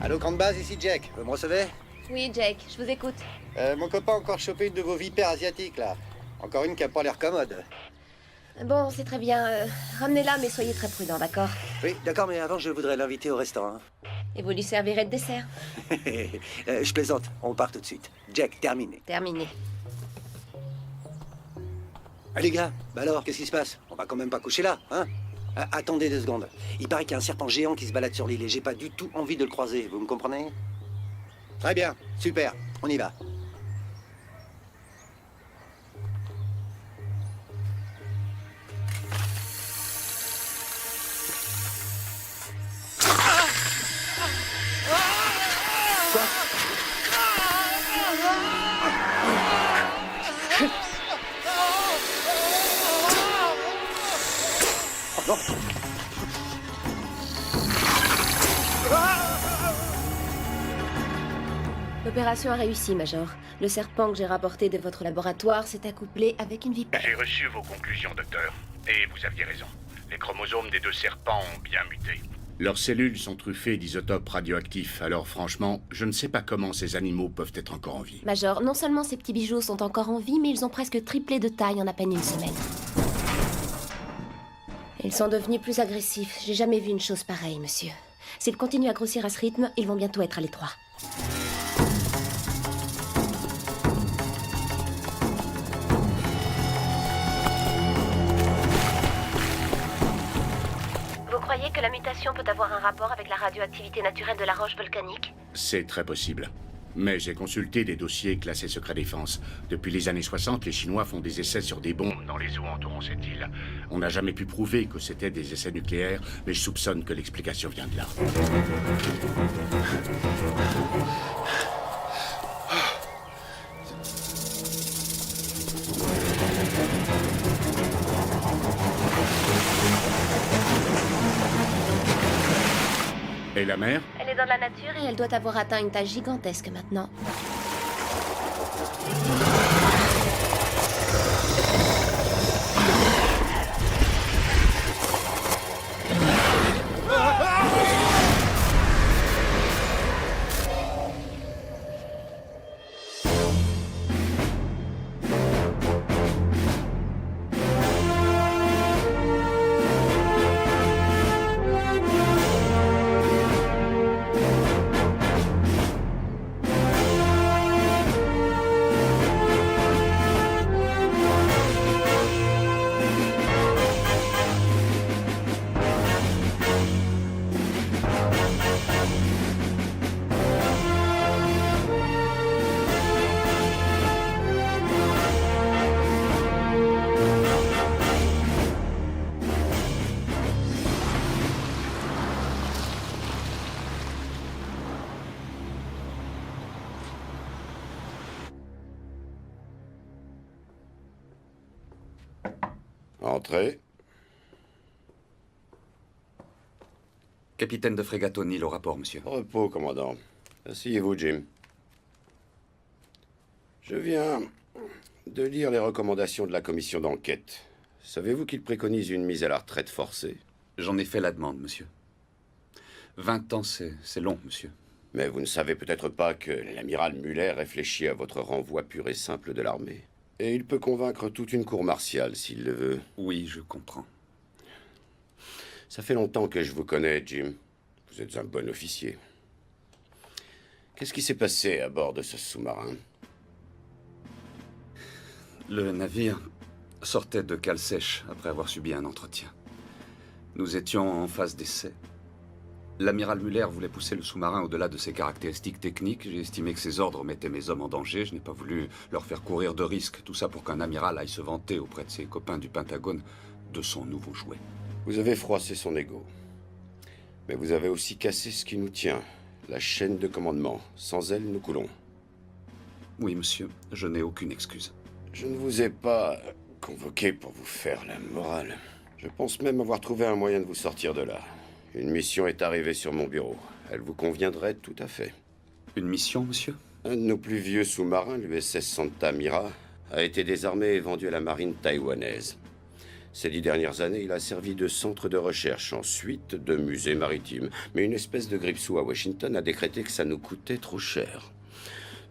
Allô, camp de base, ici Jack. Vous me recevez? Oui, Jake, je vous écoute. Mon copain a encore chopé une de vos vipères asiatiques, là. Encore une qui a pas l'air commode. Bon, c'est très bien. Ramenez-la, mais soyez très prudent, d'accord? Oui, d'accord, mais avant, je voudrais l'inviter au restaurant. Et vous lui servirez de dessert. Je plaisante, on part tout de suite. Jack, terminé. Terminé. Ah, les gars, bah alors, qu'est-ce qui se passe? On va quand même pas coucher là, hein? Attendez 2 secondes. Il paraît qu'il y a un serpent géant qui se balade sur l'île et j'ai pas du tout envie de le croiser, vous me comprenez? Très bien, super, on y va. Non. L'opération a réussi, Major. Le serpent que j'ai rapporté de votre laboratoire s'est accouplé avec une vipère. J'ai reçu vos conclusions, docteur. Et vous aviez raison. Les chromosomes des 2 serpents ont bien muté. Leurs cellules sont truffées d'isotopes radioactifs, alors franchement, je ne sais pas comment ces animaux peuvent être encore en vie. Major, non seulement ces petits bijoux sont encore en vie, mais ils ont presque triplé de taille en à peine une semaine. Ils sont devenus plus agressifs. J'ai jamais vu une chose pareille, monsieur. S'ils continuent à grossir à ce rythme, ils vont bientôt être à l'étroit. Vous croyez que la mutation peut avoir un rapport avec la radioactivité naturelle de la roche volcanique? C'est très possible. Mais j'ai consulté des dossiers classés secret défense. Depuis les années 60, les Chinois font des essais sur des bombes dans les eaux entourant cette île. On n'a jamais pu prouver que c'était des essais nucléaires, mais je soupçonne que l'explication vient de là. Et la mer? Elle est dans la nature et elle doit avoir atteint une taille gigantesque maintenant. Entrez. Capitaine de frégate O'Neill au rapport, monsieur. Repos, commandant. Asseyez-vous, Jim. Je viens de lire les recommandations de la commission d'enquête. Savez-vous qu'il préconise une mise à la retraite forcée? J'en ai fait la demande, monsieur. 20 ans, c'est long, monsieur. Mais vous ne savez peut-être pas que l'amiral Muller réfléchit à votre renvoi pur et simple de l'armée. Et il peut convaincre toute une cour martiale s'il le veut. Oui, je comprends. Ça fait longtemps que je vous connais, Jim. Vous êtes un bon officier. Qu'est-ce qui s'est passé à bord de ce sous-marin? Le navire sortait de cale sèche après avoir subi un entretien. Nous étions en phase d'essai. L'amiral Muller voulait pousser le sous-marin au-delà de ses caractéristiques techniques. J'ai estimé que ses ordres mettaient mes hommes en danger. Je n'ai pas voulu leur faire courir de risques. Tout ça pour qu'un amiral aille se vanter auprès de ses copains du Pentagone de son nouveau jouet. Vous avez froissé son ego. Mais vous avez aussi cassé ce qui nous tient, la chaîne de commandement. Sans elle, nous coulons. Oui, monsieur, je n'ai aucune excuse. Je ne vous ai pas convoqué pour vous faire la morale. Je pense même avoir trouvé un moyen de vous sortir de là. Une mission est arrivée sur mon bureau. Elle vous conviendrait tout à fait. Une mission, monsieur? Un de nos plus vieux sous-marins, l'USS Santa Mira, a été désarmé et vendu à la marine taïwanaise. Ces 10 dernières années, il a servi de centre de recherche, ensuite de musée maritime. Mais une espèce de grippe-sous à Washington a décrété que ça nous coûtait trop cher.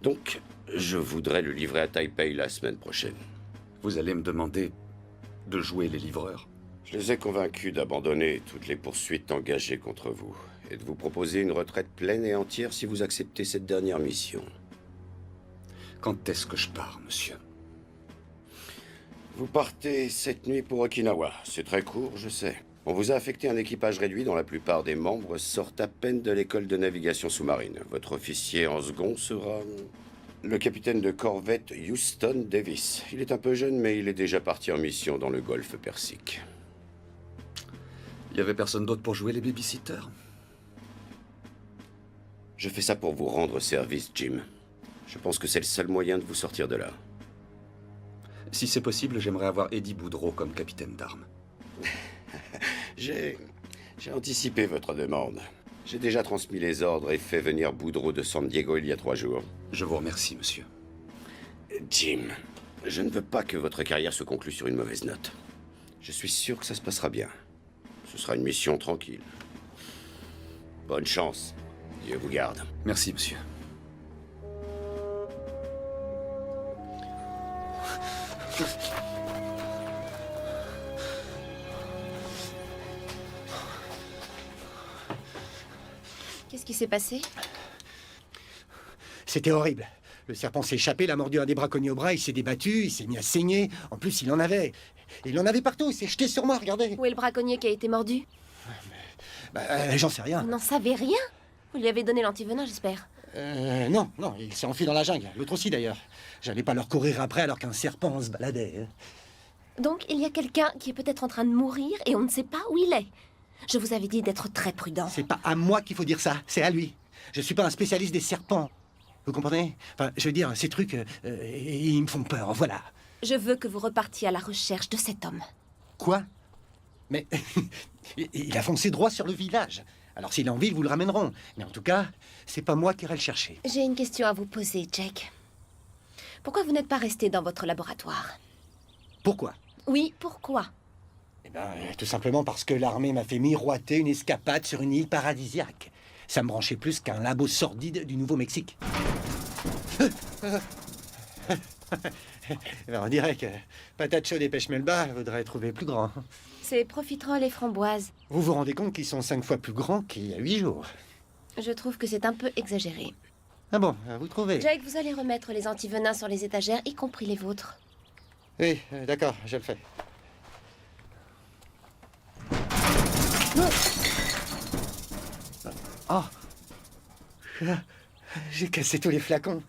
Donc, je voudrais le livrer à Taipei la semaine prochaine. Vous allez me demander de jouer les livreurs? Je les ai convaincus d'abandonner toutes les poursuites engagées contre vous et de vous proposer une retraite pleine et entière si vous acceptez cette dernière mission. Quand est-ce que je pars, monsieur? Vous partez cette nuit pour Okinawa. C'est très court, je sais. On vous a affecté un équipage réduit dont la plupart des membres sortent à peine de l'école de navigation sous-marine. Votre officier en second sera le capitaine de corvette Houston Davis. Il est un peu jeune, mais il est déjà parti en mission dans le golfe Persique. Il y avait personne d'autre pour jouer les babysitters? Je fais ça pour vous rendre service, Jim. Je pense que c'est le seul moyen de vous sortir de là. Si c'est possible, j'aimerais avoir Eddie Boudreau comme capitaine d'armes. J'ai anticipé votre demande. J'ai déjà transmis les ordres et fait venir Boudreau de San Diego il y a 3 jours. Je vous remercie, monsieur. Jim, je ne veux pas que votre carrière se conclue sur une mauvaise note. Je suis sûr que ça se passera bien. Ce sera une mission tranquille. Bonne chance. Dieu vous garde. Merci, monsieur. Qu'est-ce qui s'est passé? C'était horrible. Le serpent s'est échappé, l'a mordu un des braconniers au bras, il s'est débattu, il s'est mis à saigner. En plus, il en avait. Il en avait partout, il s'est jeté sur moi, regardez. Où est le braconnier qui a été mordu? J'en sais rien. Vous n'en savez rien? Vous lui avez donné l'antivenin, j'espère. Non, il s'est enfui dans la jungle. L'autre aussi, d'ailleurs. J'allais pas leur courir après alors qu'un serpent se baladait. Donc, il y a quelqu'un qui est peut-être en train de mourir et on ne sait pas où il est. Je vous avais dit d'être très prudent. C'est pas à moi qu'il faut dire ça, c'est à lui. Je suis pas un spécialiste des serpents. Vous comprenez? Enfin, je veux dire, ces trucs, ils me font peur, voilà. Je veux que vous repartiez à la recherche de cet homme. Quoi? Mais il a foncé droit sur le village. Alors s'il est en ville, vous le ramèneront. Mais en tout cas, c'est pas moi qui irai le chercher. J'ai une question à vous poser, Jake. Pourquoi vous n'êtes pas resté dans votre laboratoire? Pourquoi? Oui, pourquoi? Eh bien, tout simplement parce que l'armée m'a fait miroiter une escapade sur une île paradisiaque. Ça me branchait plus qu'un labo sordide du Nouveau-Mexique. Alors, on dirait que patate chaude et pêche melba voudraient trouver plus grand. C'est profiterole et framboise. Vous vous rendez compte qu'ils sont 5 fois plus grands qu'il y a 8 jours? Je trouve que c'est un peu exagéré. Ah bon, vous trouvez? Jake, vous allez remettre les antivenins sur les étagères, y compris les vôtres. Oui, d'accord, je le fais. Oh! J'ai cassé tous les flacons.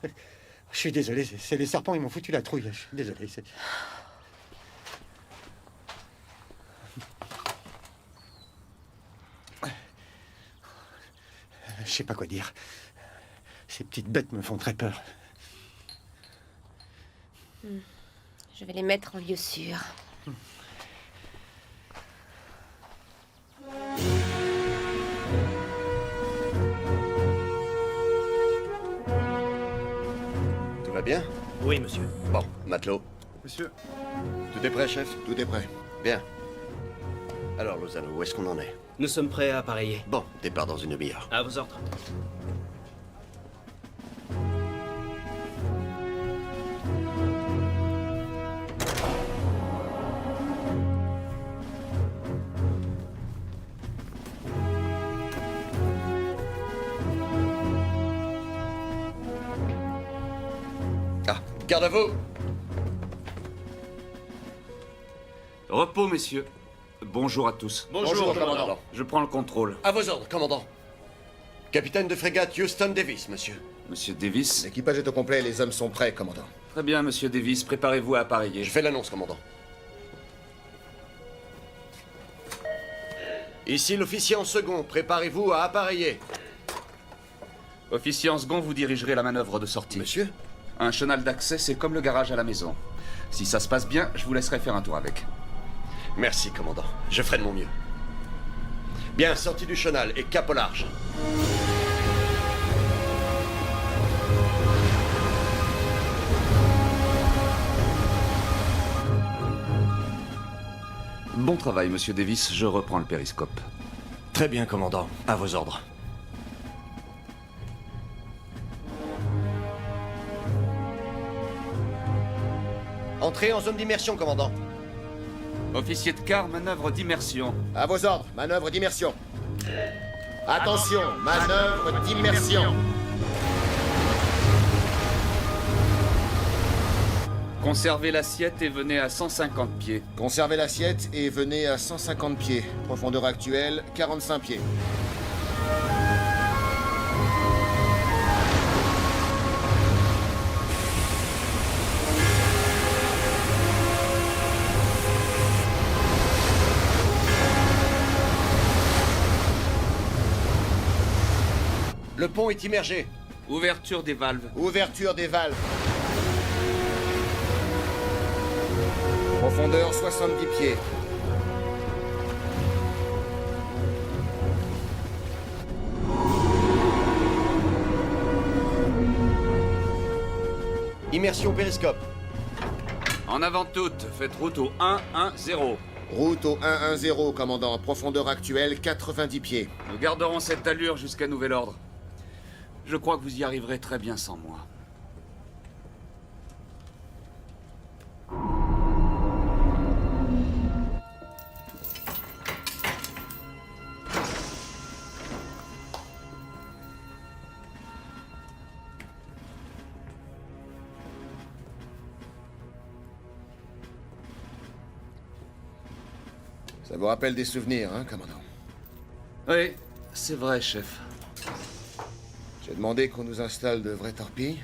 Je suis désolé, c'est les serpents, ils m'ont foutu la trouille. Je suis désolé. Je sais pas quoi dire. Ces petites bêtes me font très peur. Je vais les mettre en lieu sûr. Tout va bien? Oui, monsieur. Bon, matelot. Monsieur. Tout est prêt, chef? Tout est prêt. Bien. Alors, Lozano, où est-ce qu'on en est? Nous sommes prêts à appareiller. Bon, départ dans une demi-heure. À vos ordres. Ah, garde à vous! Repos, messieurs. Bonjour à tous. Bonjour, commandant. Je prends le contrôle. À vos ordres, commandant. Capitaine de frégate Houston Davis, monsieur. Monsieur Davis. L'équipage est au complet, les hommes sont prêts, commandant. Très bien, monsieur Davis. Préparez-vous à appareiller. Je fais l'annonce, commandant. Ici l'officier en second, préparez-vous à appareiller. Officier en second, vous dirigerez la manœuvre de sortie. Monsieur? Un chenal d'accès, c'est comme le garage à la maison. Si ça se passe bien, je vous laisserai faire un tour avec. Merci, commandant. Je ferai de mon mieux. Bien, sortie du chenal et cap au large. Bon travail, monsieur Davis, je reprends le périscope. Très bien, commandant. À vos ordres. Entrée en zone d'immersion, commandant. Officier de quart, manœuvre d'immersion. À vos ordres, manœuvre d'immersion. Attention, manœuvre d'immersion. Conservez l'assiette et venez à 150 pieds. Conservez l'assiette et venez à 150 pieds. Profondeur actuelle, 45 pieds. Le pont est immergé. Ouverture des valves. Ouverture des valves. Profondeur 70 pieds. Immersion au périscope. En avant toute, faites route au 110. Route au 110, commandant. Profondeur actuelle, 90 pieds. Nous garderons cette allure jusqu'à nouvel ordre. Je crois que vous y arriverez très bien sans moi. Ça vous rappelle des souvenirs, hein, commandant? Oui, c'est vrai, chef. J'ai demandé qu'on nous installe de vraies torpilles,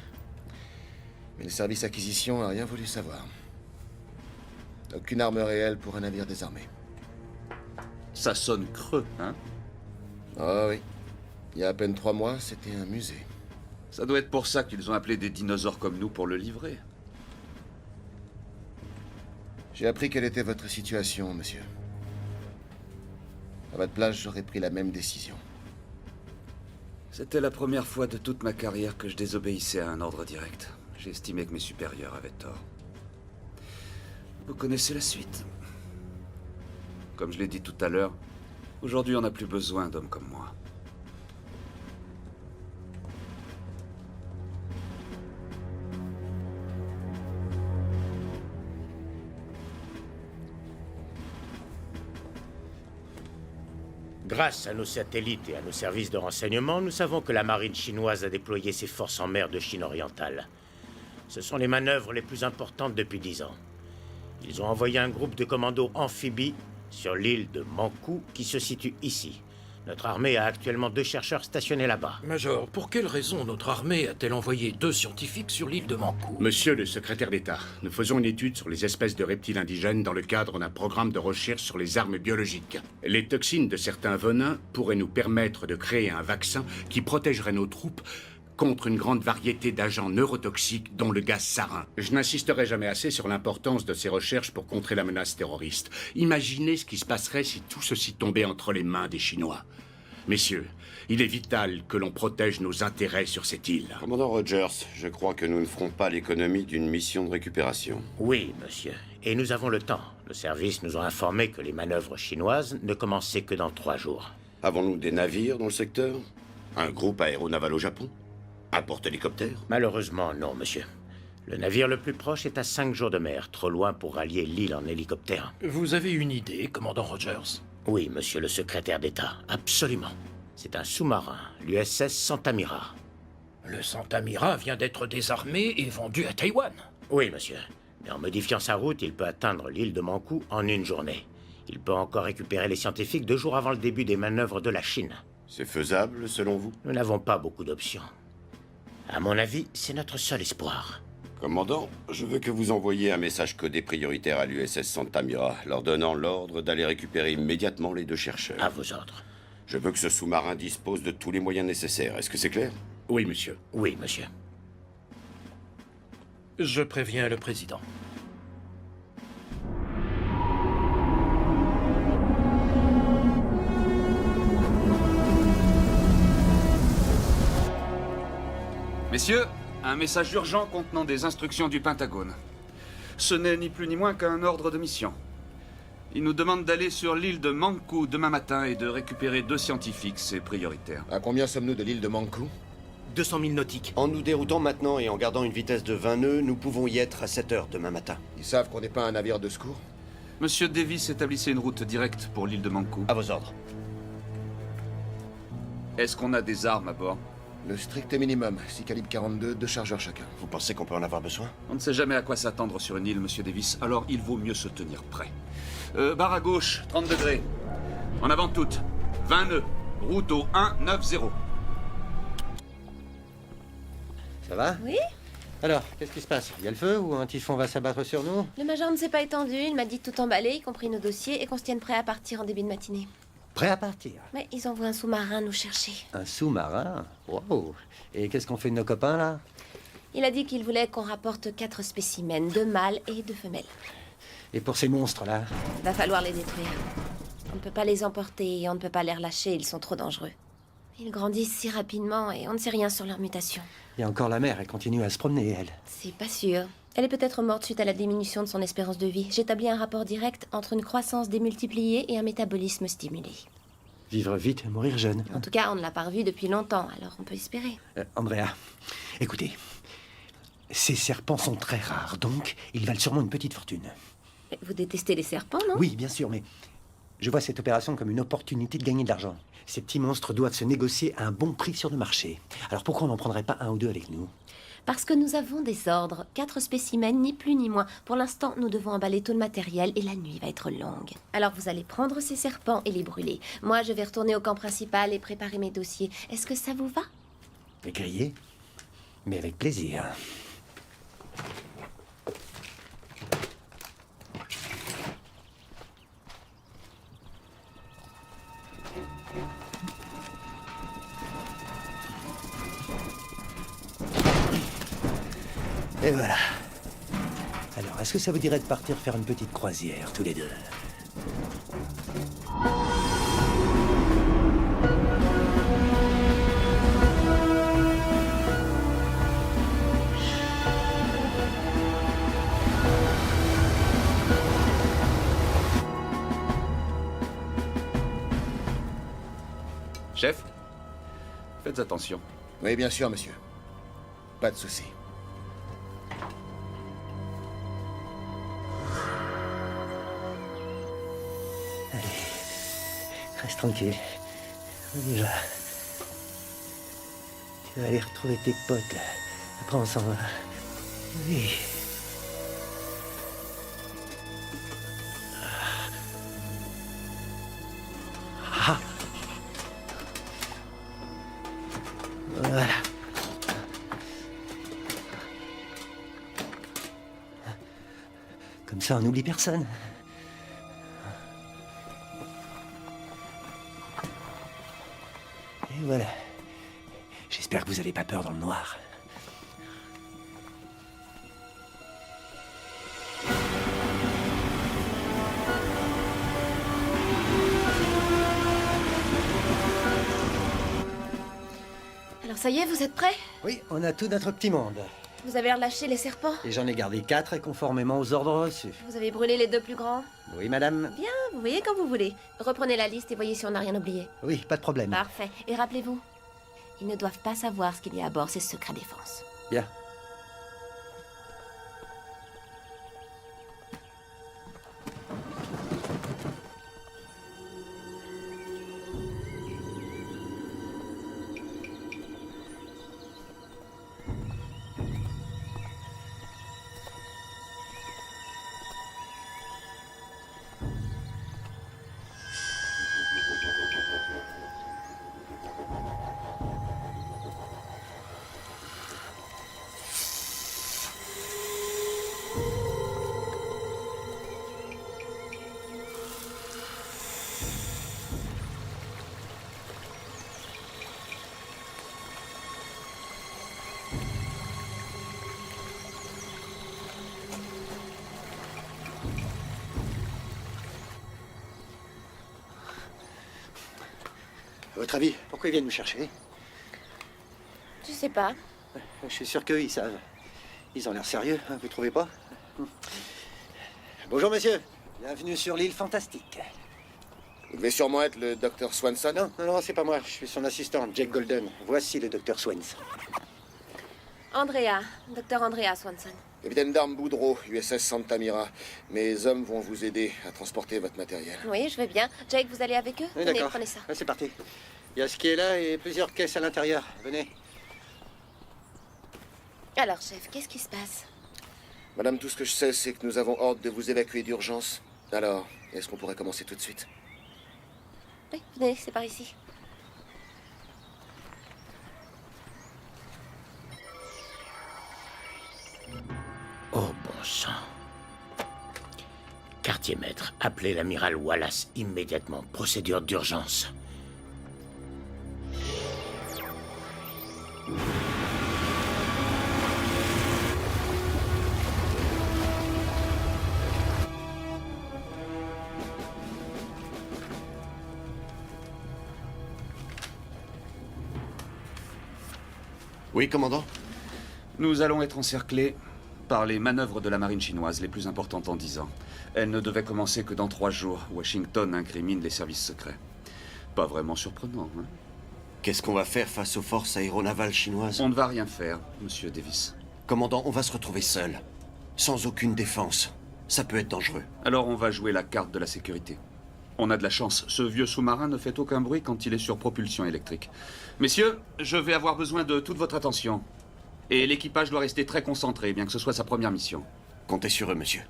mais le service acquisition n'a rien voulu savoir. Aucune arme réelle pour un navire désarmé. Ça sonne creux, hein? Ah oui. Il y a à peine 3 mois, c'était un musée. Ça doit être pour ça qu'ils ont appelé des dinosaures comme nous pour le livrer. J'ai appris quelle était votre situation, monsieur. À votre place, j'aurais pris la même décision. C'était la première fois de toute ma carrière que je désobéissais à un ordre direct. J'ai estimé que mes supérieurs avaient tort. Vous connaissez la suite. Comme je l'ai dit tout à l'heure, aujourd'hui on n'a plus besoin d'hommes comme moi. Grâce à nos satellites et à nos services de renseignement, nous savons que la marine chinoise a déployé ses forces en mer de Chine orientale. Ce sont les manœuvres les plus importantes depuis 10 ans. Ils ont envoyé un groupe de commandos amphibies sur l'île de Mankou qui se situe ici. Notre armée a actuellement 2 chercheurs stationnés là-bas. Major, pour quelle raison notre armée a-t-elle envoyé 2 scientifiques sur l'île de Mankou? Monsieur le secrétaire d'État, nous faisons une étude sur les espèces de reptiles indigènes dans le cadre d'un programme de recherche sur les armes biologiques. Les toxines de certains venins pourraient nous permettre de créer un vaccin qui protégerait nos troupes contre une grande variété d'agents neurotoxiques, dont le gaz sarin. Je n'insisterai jamais assez sur l'importance de ces recherches pour contrer la menace terroriste. Imaginez ce qui se passerait si tout ceci tombait entre les mains des Chinois. Messieurs, il est vital que l'on protège nos intérêts sur cette île. Commandant Rogers, je crois que nous ne ferons pas l'économie d'une mission de récupération. Oui, monsieur. Et nous avons le temps. Le service nous a informé que les manœuvres chinoises ne commençaient que dans 3 jours. Avons-nous des navires dans le secteur? Un groupe aéronaval au Japon? Un porte-hélicoptère? Malheureusement, non, monsieur. Le navire le plus proche est à 5 jours de mer, trop loin pour rallier l'île en hélicoptère. Vous avez une idée, commandant Rogers? Oui, monsieur le secrétaire d'État, absolument. C'est un sous-marin, l'USS Santa Mira. Le Santa Mira vient d'être désarmé et vendu à Taïwan. Oui, monsieur. Mais en modifiant sa route, il peut atteindre l'île de Mankou en 1 journée. Il peut encore récupérer les scientifiques 2 jours avant le début des manœuvres de la Chine. C'est faisable, selon vous? Nous n'avons pas beaucoup d'options. À mon avis, c'est notre seul espoir. Commandant, je veux que vous envoyiez un message codé prioritaire à l'USS Santa Mira, leur donnant l'ordre d'aller récupérer immédiatement les 2 chercheurs. À vos ordres. Je veux que ce sous-marin dispose de tous les moyens nécessaires. Est-ce que c'est clair? Oui, monsieur. Oui, monsieur. Je préviens le président. Messieurs, un message urgent contenant des instructions du Pentagone. Ce n'est ni plus ni moins qu'un ordre de mission. Il nous demande d'aller sur l'île de Mankou demain matin et de récupérer 2 scientifiques, c'est prioritaire. À combien sommes-nous de l'île de Mankou? 200 000 nautiques. En nous déroutant maintenant et en gardant une vitesse de 20 nœuds, nous pouvons y être à 7 heures demain matin. Ils savent qu'on n'est pas un navire de secours? Monsieur Davis établissait une route directe pour l'île de Mankou. À vos ordres. Est-ce qu'on a des armes à bord? Le strict minimum, 6 calibres 42, 2 chargeurs chacun. Vous pensez qu'on peut en avoir besoin? On ne sait jamais à quoi s'attendre sur une île, monsieur Davis, alors il vaut mieux se tenir prêt. Barre à gauche, 30 degrés. En avant toute. 20 nœuds. Route au 190. Ça va? Oui? Alors, qu'est-ce qui se passe? Il y a le feu ou un typhon va s'abattre sur nous? Le major ne s'est pas étendu, il m'a dit de tout emballer, y compris nos dossiers, et qu'on se tienne prêt à partir en début de matinée. Prêt à partir? Mais ils envoient un sous-marin nous chercher. Un sous-marin? Wow! Et qu'est-ce qu'on fait de nos copains, là? Il a dit qu'il voulait qu'on rapporte 4 spécimens, 2 mâles et 2 femelles. Et pour ces monstres-là? Va falloir les détruire. On ne peut pas les emporter et on ne peut pas les relâcher, ils sont trop dangereux. Ils grandissent si rapidement et on ne sait rien sur leur mutation. Il y a encore la mère, elle continue à se promener, elle. C'est pas sûr. Elle est peut-être morte suite à la diminution de son espérance de vie. J'établis un rapport direct entre une croissance démultipliée et un métabolisme stimulé. Vivre vite, mourir jeune. En tout cas, on ne l'a pas revue depuis longtemps, alors on peut espérer. Andrea, écoutez. Ces serpents sont très rares, donc ils valent sûrement une petite fortune. Mais vous détestez les serpents, non? Oui, bien sûr, mais je vois cette opération comme une opportunité de gagner de l'argent. Ces petits monstres doivent se négocier à un bon prix sur le marché. Alors pourquoi on n'en prendrait pas un ou deux avec nous? Parce que nous avons des ordres. 4 spécimens, ni plus ni moins. Pour l'instant, nous devons emballer tout le matériel et la nuit va être longue. Alors vous allez prendre ces serpents et les brûler. Moi, je vais retourner au camp principal et préparer mes dossiers. Est-ce que ça vous va? Grillé, mais avec plaisir. Et voilà. Alors, est-ce que ça vous dirait de partir faire une petite croisière, tous les deux? Chef, faites attention. Oui, bien sûr, monsieur. Pas de souci. Allez, reste tranquille. On y va. Tu vas aller retrouver tes potes, là. Après, on s'en va. Oui. Ah. Voilà. Comme ça, on n'oublie personne. Et voilà. J'espère que vous n'avez pas peur dans le noir. Alors ça y est, vous êtes prêts? Oui, on a tout notre petit monde. Vous avez relâché les serpents? Et j'en ai gardé 4 conformément aux ordres reçus. Vous avez brûlé les 2 plus grands? Oui, madame. Bien, vous voyez quand vous voulez. Reprenez la liste et voyez si on n'a rien oublié. Oui, pas de problème. Parfait. Et rappelez-vous, ils ne doivent pas savoir ce qu'il y a à bord, c'est secret défense. Bien. À votre avis, pourquoi ils viennent nous chercher? Je sais pas. Je suis sûr qu'eux, ils savent. Ils ont l'air sérieux, hein, vous trouvez pas? Bonjour, monsieur. Bienvenue sur l'île fantastique. Vous devez sûrement être le docteur Swanson. Non, non, non, c'est pas moi. Je suis son assistant, Jake Golden. Voici le docteur Swens. Andrea, docteur Andrea Swanson. Capitaine d'armes Boudreau, USS Santa Mira. Mes hommes vont vous aider à transporter votre matériel. Oui, je vais bien. Jake, vous allez avec eux? Oui, Tenez, d'accord. prenez ça. Ouais, c'est parti. Il y a ce qui est là et plusieurs caisses à l'intérieur. Venez. Alors, chef, qu'est-ce qui se passe? Madame, tout ce que je sais, c'est que nous avons ordre de vous évacuer d'urgence. Alors, est-ce qu'on pourrait commencer tout de suite? Oui, venez, c'est par ici. Oh bon sang. Quartier maître, appelez l'amiral Wallace immédiatement. Procédure d'urgence. Oui, commandant? Nous allons être encerclés par les manœuvres de la marine chinoise les plus importantes en 10 ans. Elles ne devaient commencer que dans 3 jours. Washington incrimine les services secrets. Pas vraiment surprenant, hein? Qu'est-ce qu'on va faire face aux forces aéronavales chinoises? On ne va rien faire, monsieur Davis. Commandant, on va se retrouver seul. Sans aucune défense. Ça peut être dangereux. Alors on va jouer la carte de la sécurité. On a de la chance. Ce vieux sous-marin ne fait aucun bruit quand il est sur propulsion électrique. Messieurs, je vais avoir besoin de toute votre attention. Et l'équipage doit rester très concentré, bien que ce soit sa première mission. Comptez sur eux, monsieur.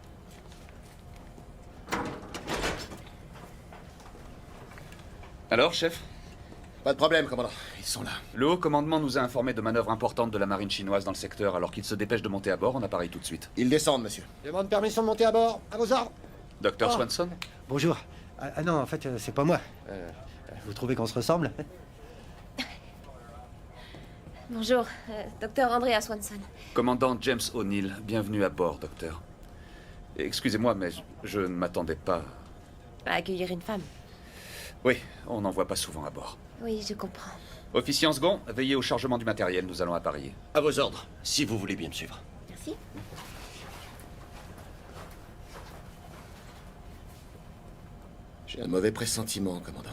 Alors, chef? Pas de problème, commandant. Ils sont là. Le haut commandement nous a informé de manœuvres importantes de la marine chinoise dans le secteur, alors qu'il se dépêche de monter à bord. On appareille tout de suite. Ils descendent, monsieur. Demande permission de monter à bord. À vos ordres. Docteur Oh. Swanson? Bonjour. Ah non, en fait, c'est pas moi. Vous trouvez qu'on se ressemble? Bonjour, docteur Andrea Swanson. Commandant James O'Neill, bienvenue à bord, docteur. Excusez-moi, mais je ne m'attendais pas... À accueillir une femme. Oui, on n'en voit pas souvent à bord. Oui, je comprends. Officier en second, veillez au chargement du matériel, nous allons appareiller. À vos ordres, si vous voulez bien me suivre. Merci. J'ai un mauvais pressentiment, commandant.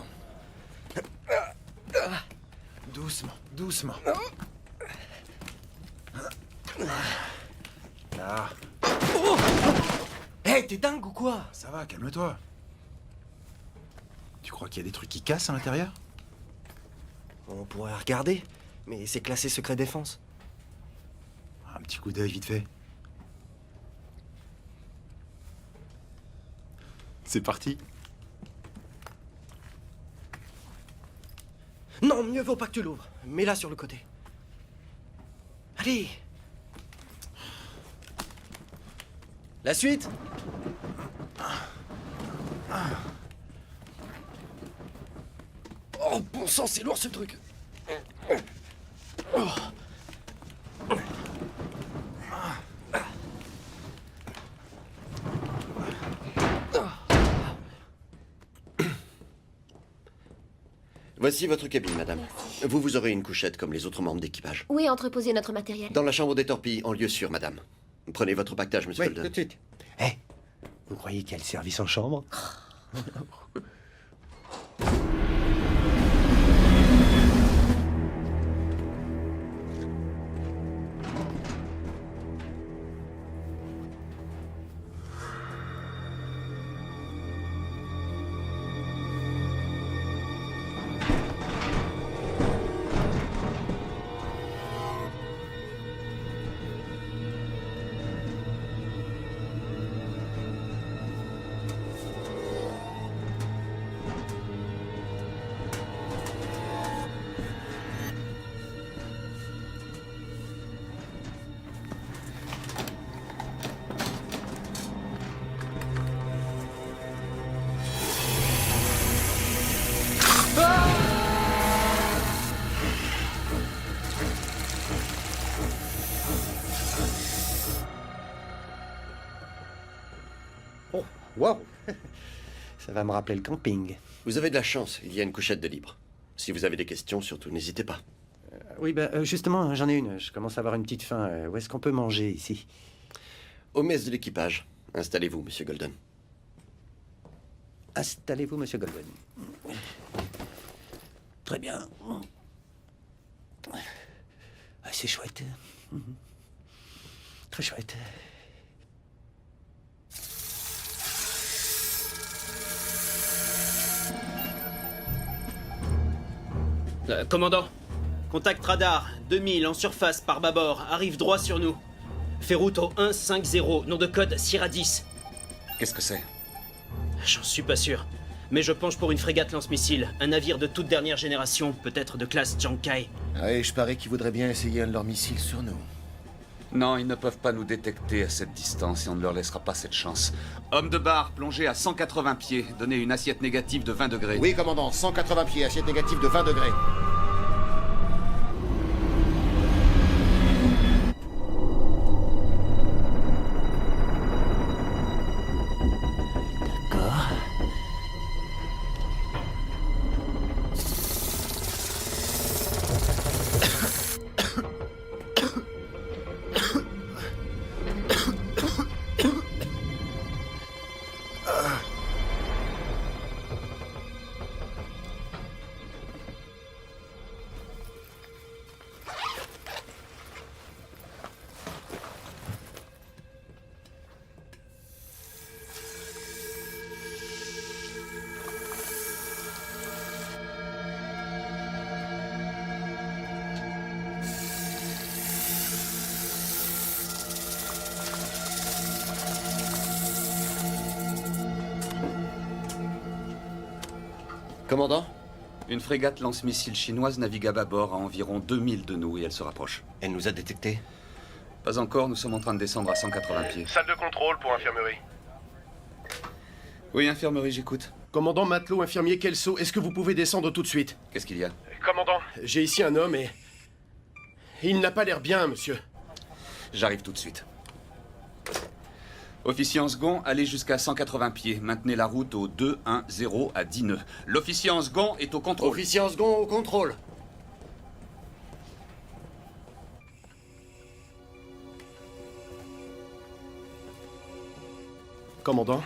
Doucement, doucement. Là. Hé, t'es dingue ou quoi? Ça va, calme-toi. Tu crois qu'il y a des trucs qui cassent à l'intérieur? On pourrait regarder, mais c'est classé secret défense. Un petit coup d'œil vite fait. C'est parti. Non, mieux vaut pas que tu l'ouvres. Mets-la sur le côté. Allez. La suite. Oh, bon sang, c'est lourd ce truc. Voici votre cabine, madame. Merci. Vous aurez une couchette comme les autres membres d'équipage. Où est entreposé notre matériel? Dans la chambre des torpilles, en lieu sûr, madame. Prenez votre pactage, monsieur Oui, Golden. tout de suite. Hé, vous croyez qu'il y a le service en chambre? Oh, waouh! Ça va me rappeler le camping. Vous avez de la chance, il y a une couchette de libre. Si vous avez des questions, surtout n'hésitez pas. Oui, ben justement, j'en ai une. Je commence à avoir une petite faim. Où est-ce qu'on peut manger ici? Au mess de l'équipage. Installez-vous, monsieur Golden. Installez-vous, monsieur Golden. Très bien. Ah, c'est chouette. Très chouette. Commandant, contact radar, 2000 en surface par bâbord, arrive droit sur nous. Fait route au 150, nom de code Sierra 10. Qu'est-ce que c'est? J'en suis pas sûr, mais je penche pour une frégate lance-missile, un navire de toute dernière génération, peut-être de classe Jankai. Ah, et je parie qu'ils voudraient bien essayer un de leurs missiles sur nous. Non, ils ne peuvent pas nous détecter à cette distance et on ne leur laissera pas cette chance. Homme de barre, plongé à 180 pieds, donnez une assiette négative de 20 degrés. Oui, commandant, 180 pieds, assiette négative de 20 degrés. D'accord. Commandant? Une frégate lance-missile chinoise navigue à bâbord à environ 2000 de nous et elle se rapproche. Elle nous a détectés? Pas encore, nous sommes en train de descendre à 180 pieds. Salle de contrôle pour infirmerie. Oui, infirmerie, j'écoute. Commandant, matelot, infirmier Kelso, est-ce que vous pouvez descendre tout de suite? Qu'est-ce qu'il y a? Commandant, j'ai ici un homme et... il n'a pas l'air bien, monsieur. J'arrive tout de suite. Officier en second, allez jusqu'à 180 pieds. Maintenez la route au 210 à 10 nœuds. L'officier en second est au contrôle. Officier en second au contrôle. Commandant,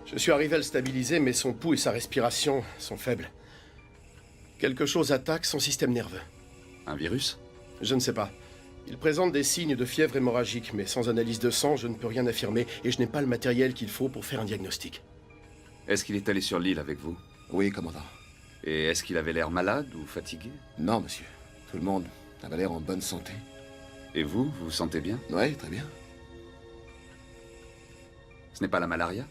je suis arrivé à le stabiliser, mais son pouls et sa respiration sont faibles. Quelque chose attaque son système nerveux. Un virus? Je ne sais pas. Il présente des signes de fièvre hémorragique, mais sans analyse de sang, je ne peux rien affirmer et je n'ai pas le matériel qu'il faut pour faire un diagnostic. Est-ce qu'il est allé sur l'île avec vous? Oui, commandant. Et est-ce qu'il avait l'air malade ou fatigué? Non, monsieur. Tout le monde avait l'air en bonne santé. Et vous, vous vous sentez bien? Oui, très bien. Ce n'est pas la malaria?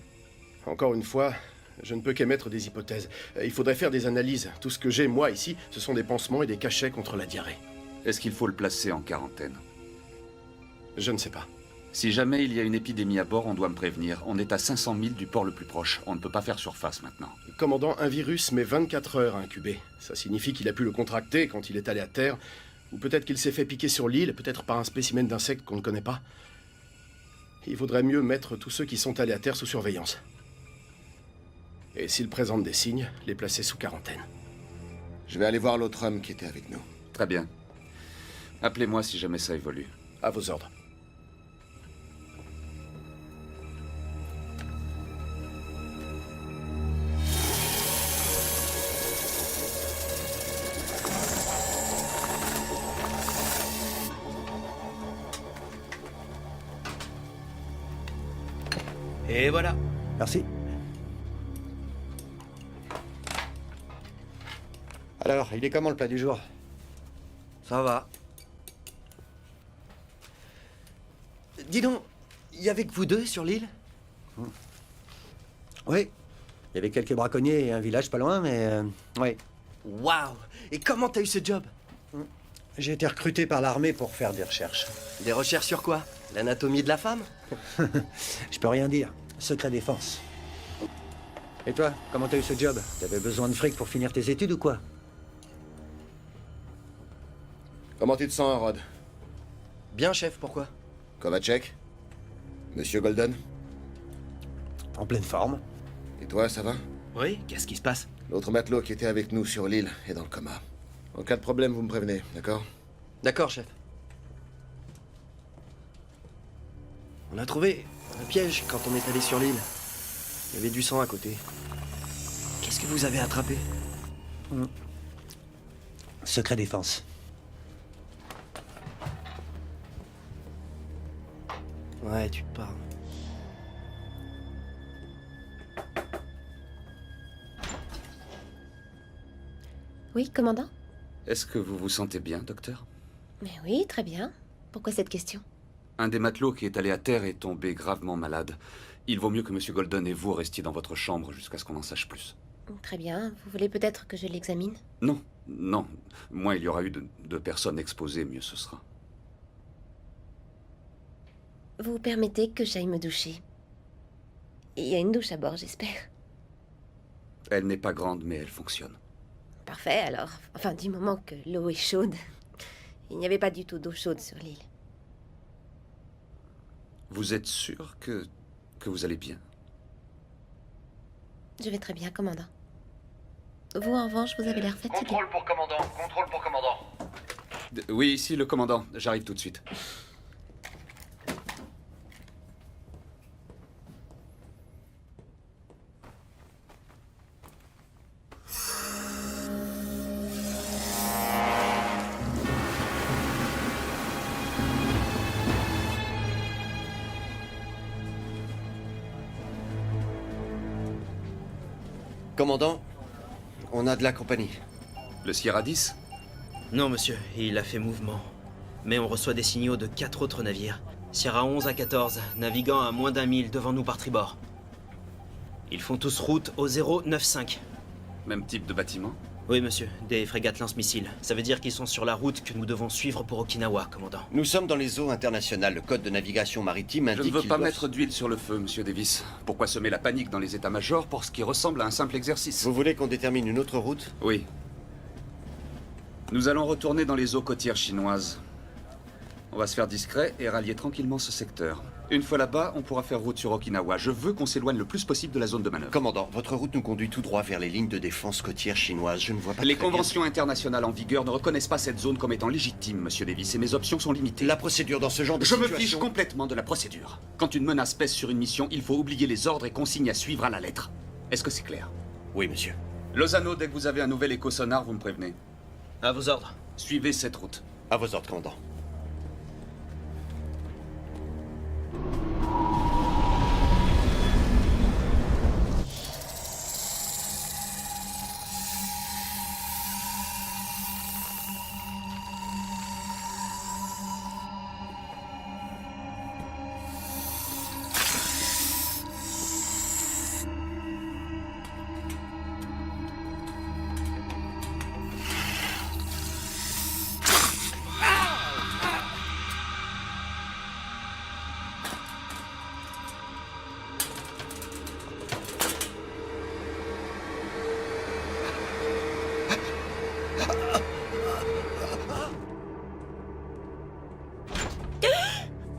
Encore une fois, je ne peux qu'émettre des hypothèses. Il faudrait faire des analyses. Tout ce que j'ai, moi, ici, ce sont des pansements et des cachets contre la diarrhée. Est-ce qu'il faut le placer en quarantaine? Je ne sais pas. Si jamais il y a une épidémie à bord, on doit me prévenir. On est à 500 000 du port le plus proche. On ne peut pas faire surface maintenant. Commandant, un virus met 24 heures à incuber. Ça signifie qu'il a pu le contracter quand il est allé à terre. Ou peut-être qu'il s'est fait piquer sur l'île, peut-être par un spécimen d'insecte qu'on ne connaît pas. Il vaudrait mieux mettre tous ceux qui sont allés à terre sous surveillance. Et s'ils présentent des signes, les placer sous quarantaine. Je vais aller voir l'autre homme qui était avec nous. Très bien. Appelez-moi si jamais ça évolue. À vos ordres. Et voilà. Merci. Alors, il est comment le plat du jour? Ça va. Dis donc, il y avait que vous deux sur l'île? Oui. Il y avait quelques braconniers et un village pas loin, mais... oui. Waouh! Et comment t'as eu ce job? J'ai été recruté par l'armée pour faire des recherches. Des recherches sur quoi? L'anatomie de la femme? Je peux rien dire. Secret défense. Et toi, comment t'as eu ce job? T'avais besoin de fric pour finir tes études ou quoi? Comment tu te sens, Rod? Bien, chef, pourquoi? Kovacek? Monsieur Golden? En pleine forme. Et toi, ça va? Oui, qu'est-ce qui se passe? L'autre matelot qui était avec nous sur l'île est dans le coma. En cas de problème, vous me prévenez, d'accord? D'accord, chef. On a trouvé un piège quand on est allé sur l'île. Il y avait du sang à côté. Qu'est-ce que vous avez attrapé? Secret défense. Ouais, tu parles. Oui, commandant? Est-ce que vous vous sentez bien, docteur? Mais oui, très bien. Pourquoi cette question? Un des matelots qui est allé à terre est tombé gravement malade. Il vaut mieux que M. Golden et vous restiez dans votre chambre jusqu'à ce qu'on en sache plus. Très bien. Vous voulez peut-être que je l'examine? Non, non. Moins il y aura eu de personnes exposées, mieux ce sera. Vous permettez que j'aille me doucher? Il y a une douche à bord, j'espère. Elle n'est pas grande, mais elle fonctionne. Parfait, alors. Enfin, du moment que l'eau est chaude. Il n'y avait pas du tout d'eau chaude sur l'île. Vous êtes sûr que vous allez bien? Je vais très bien, commandant. Vous, en revanche, vous avez l'air fatigué. Contrôle pour commandant, contrôle pour commandant. Oui, ici le commandant. J'arrive tout de suite. Commandant, on a de la compagnie. Le Sierra 10? Non, monsieur, il a fait mouvement. Mais on reçoit des signaux de 4 autres navires. Sierra 11 à 14, naviguant à moins d'1 mille devant nous par tribord. Ils font tous route au 095. Même type de bâtiment? Oui, monsieur, des frégates lance-missiles. Ça veut dire qu'ils sont sur la route que nous devons suivre pour Okinawa, commandant. Nous sommes dans les eaux internationales. Le code de navigation maritime indique Je ne veux qu'ils pas doivent- mettre d'huile sur le feu, monsieur Davis. Pourquoi semer la panique dans les états-majors pour ce qui ressemble à un simple exercice? Vous voulez qu'on détermine une autre route? Oui. Nous allons retourner dans les eaux côtières chinoises. On va se faire discret et rallier tranquillement ce secteur. Une fois là-bas, on pourra faire route sur Okinawa. Je veux qu'on s'éloigne le plus possible de la zone de manœuvre. Commandant, votre route nous conduit tout droit vers les lignes de défense côtières chinoises. Je ne vois pas Les très bien- conventions internationales en vigueur ne reconnaissent pas cette zone comme étant légitime, monsieur Davis, et mes options sont limitées. La procédure dans ce genre de Je me situation... fiche complètement de la procédure. Quand une menace pèse sur une mission, il faut oublier les ordres et consignes à suivre à la lettre. Est-ce que c'est clair? Oui, monsieur. Lozano, dès que vous avez un nouvel écho-sonar, vous me prévenez. À vos ordres. Suivez cette route. À vos ordres, commandant.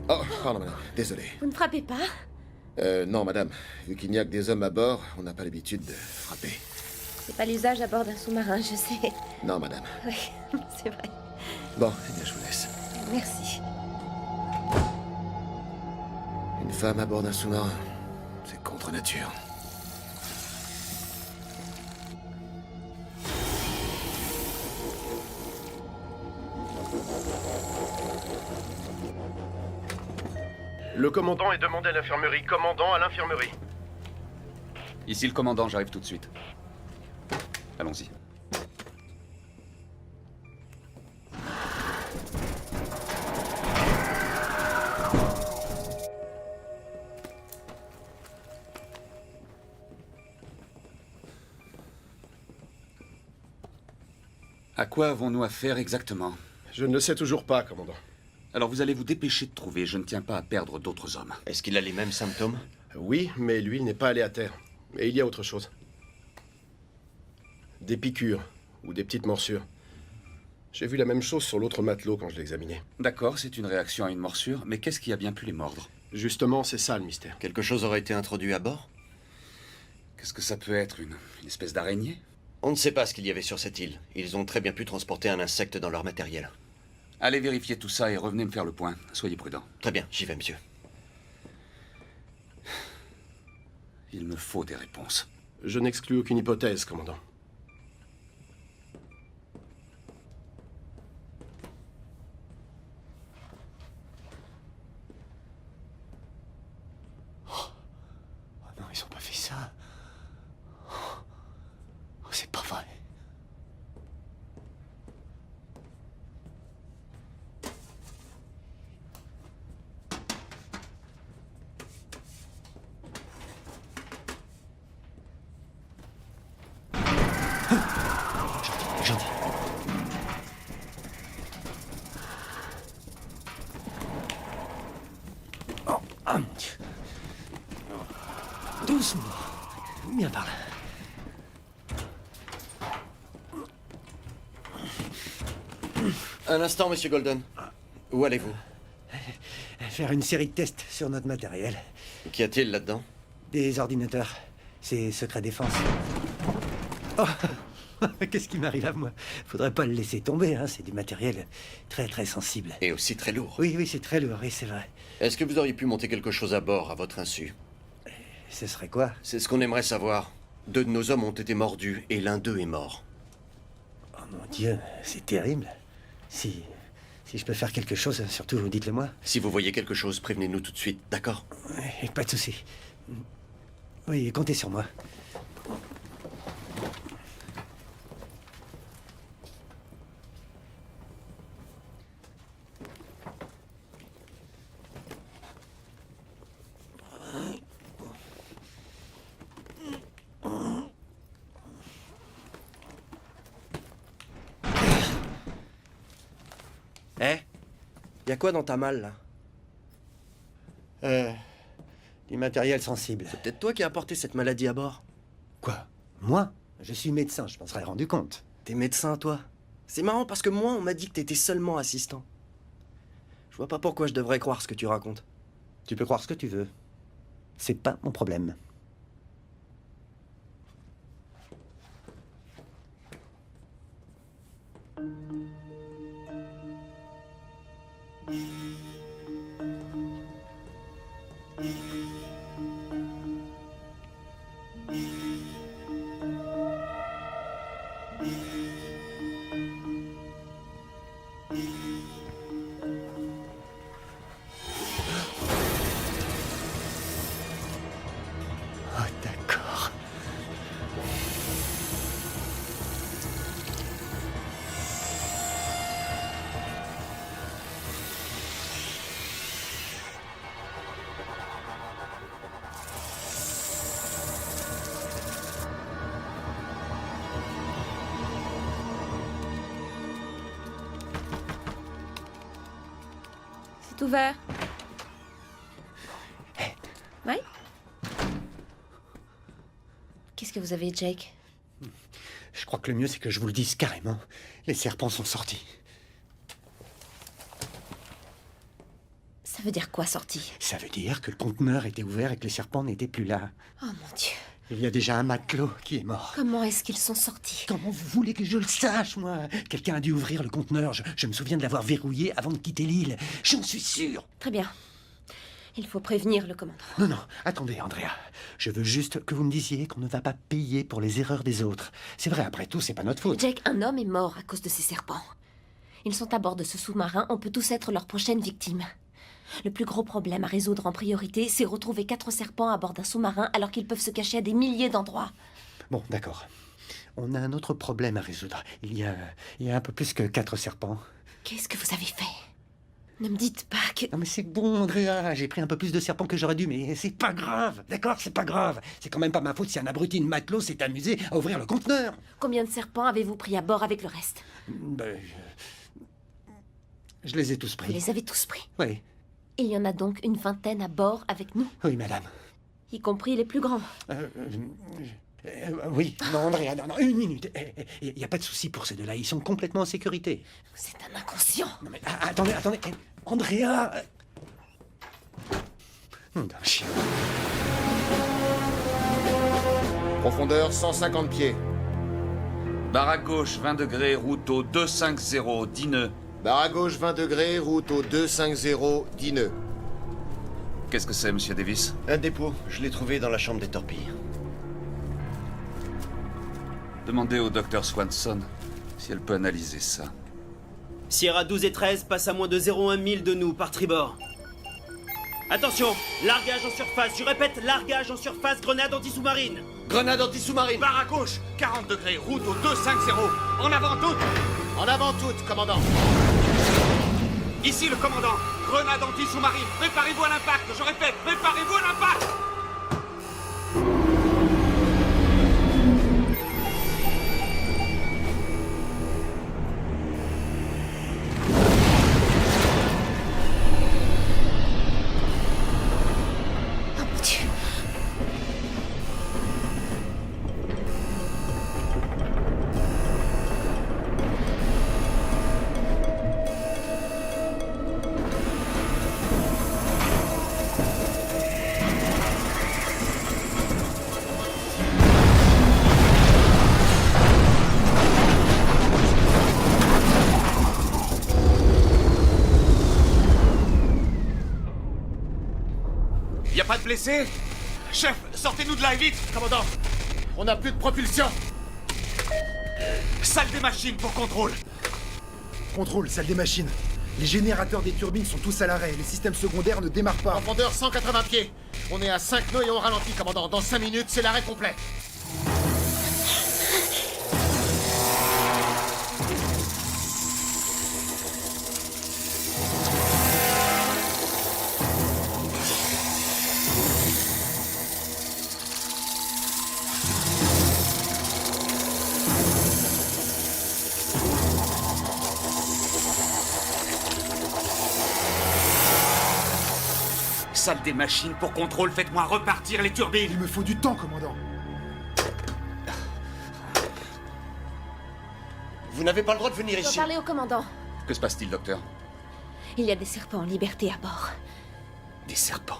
Oh, pardon, madame. Désolé. Vous ne frappez pas? Non, madame. Vu qu'il n'y a que des hommes à bord, on n'a pas l'habitude de frapper. C'est pas l'usage à bord d'un sous-marin, je sais. Non, madame. Oui, c'est vrai. Bon, eh bien, je vous laisse. Merci. Une femme à bord d'un sous-marin, c'est contre nature. Le commandant est demandé à l'infirmerie. Commandant à l'infirmerie. Ici le commandant, j'arrive tout de suite. Allons-y. À quoi avons-nous affaire exactement? Je ne le sais toujours pas, commandant. Alors vous allez vous dépêcher de trouver, je ne tiens pas à perdre d'autres hommes. Est-ce qu'il a les mêmes symptômes? Oui, mais lui, il n'est pas allé à terre. Et il y a autre chose. Des piqûres ou des petites morsures. J'ai vu la même chose sur l'autre matelot quand je l'examinais. D'accord, c'est une réaction à une morsure, mais qu'est-ce qui a bien pu les mordre? Justement, c'est ça le mystère. Quelque chose aurait été introduit à bord? Qu'est-ce que ça peut être, une espèce d'araignée? On ne sait pas ce qu'il y avait sur cette île. Ils ont très bien pu transporter un insecte dans leur matériel. Allez vérifier tout ça et revenez me faire le point. Soyez prudents. Très bien, j'y vais, monsieur. Il me faut des réponses. Je n'exclus aucune hypothèse, commandant. Oh non, ils ont pas fait ça. Oh, c'est pas vrai. Gentil. Oh, ah mon Dieu. Doucement. Viens par là. Un instant, monsieur Golden. Où allez-vous? Faire une série de tests sur notre matériel. Qu'y a-t-il là-dedans? Des ordinateurs. C'est secret défense. Oh. Qu'est-ce qui m'arrive à moi? Faudrait pas le laisser tomber, hein. C'est du matériel très très sensible. Et aussi très lourd. Oui, oui, c'est très lourd, oui, c'est vrai. Est-ce que vous auriez pu monter quelque chose à bord à votre insu? Ce serait quoi? C'est ce qu'on aimerait savoir. 2 de nos hommes ont été mordus et l'un d'eux est mort. Oh mon Dieu, c'est terrible. Si je peux faire quelque chose, surtout dites-le moi. Si vous voyez quelque chose, prévenez-nous tout de suite, d'accord? Pas de souci. Oui, comptez sur moi. Y a quoi dans ta malle, là? Du matériel sensible. C'est peut-être toi qui as apporté cette maladie à bord. Quoi? Moi? Je suis médecin, je m'en serais rendu compte. T'es médecin, toi? C'est marrant parce que moi, on m'a dit que t'étais seulement assistant. Je vois pas pourquoi je devrais croire ce que tu racontes. Tu peux croire ce que tu veux. C'est pas mon problème. Oh, d'accord. C'est ouvert. Oui? Qu'est-ce que vous avez, Jake? Je crois que le mieux, c'est que je vous le dise carrément. Les serpents sont sortis. Ça veut dire quoi, sorti? Ça veut dire que le conteneur était ouvert et que les serpents n'étaient plus là. Oh mon Dieu. Il y a déjà un matelot qui est mort. Comment est-ce qu'ils sont sortis? Comment vous voulez que je le sache, moi? Quelqu'un a dû ouvrir le conteneur. Je me souviens de l'avoir verrouillé avant de quitter l'île. J'en suis sûr. Très bien. Il faut prévenir le commandant. Non, non, attendez, Andrea. Je veux juste que vous me disiez qu'on ne va pas payer pour les erreurs des autres. C'est vrai, après tout, c'est pas notre faute. Jake, un homme est mort à cause de ces serpents. Ils sont à bord de ce sous-marin. On peut tous être leur prochaine victime. Le plus gros problème à résoudre en priorité, c'est retrouver 4 serpents à bord d'un sous-marin alors qu'ils peuvent se cacher à des milliers d'endroits. Bon, d'accord. On a un autre problème à résoudre. Il y a un peu plus que 4 serpents. Qu'est-ce que vous avez fait? Ne me dites pas que... Non mais c'est bon, Andrea. J'ai pris un peu plus de serpents que j'aurais dû, mais c'est pas grave. D'accord, c'est pas grave. C'est quand même pas ma faute si un abruti de matelot s'est amusé à ouvrir le conteneur. Combien de serpents avez-vous pris à bord avec le reste? Je les ai tous pris. Vous les avez tous pris? Oui. Il y en a donc une vingtaine à bord avec nous? Oui, madame. Y compris les plus grands? Oui, non, Andrea, non, une minute. Il n'y a pas de souci pour ces deux-là, ils sont complètement en sécurité. Vous êtes un inconscient. Non mais, attendez. Andrea Nom d'un chien. Profondeur 150 pieds. Barre à gauche, 20 degrés, route au 250, 10 nœuds. Barre à gauche 20 degrés, route au 250, 10 nœuds. Qu'est-ce que c'est, monsieur Davis? Un dépôt. Je l'ai trouvé dans la chambre des torpilles. Demandez au docteur Swanson si elle peut analyser ça. Sierra 12 et 13 passent à moins de 0,1 mille de nous par tribord. Attention, largage en surface, je répète, largage en surface, grenade anti-sous-marine. Grenade anti-sous-marine. Barre à gauche, 40 degrés, route au 250. En avant toute. En avant toute, commandant. Ici le commandant. Grenade anti-sous-marine. Préparez-vous à l'impact. Je répète, préparez-vous à l'impact. Oh mon Dieu. Y a pas de blessés? Chef, sortez-nous de là et vite. Commandant, on n'a plus de propulsion. Salle des machines pour contrôle. Contrôle, salle des machines. Les générateurs des turbines sont tous à l'arrêt. Les systèmes secondaires ne démarrent pas. Profondeur 180 pieds. On est à 5 nœuds et on ralentit, commandant. Dans 5 minutes, c'est l'arrêt complet. Salle des machines pour contrôle, faites-moi repartir les turbines. Il me faut du temps, commandant. Vous n'avez pas le droit de venir Je dois ici. parler au commandant. Que se passe-t-il, docteur? Il y a des serpents en liberté à bord. Des serpents.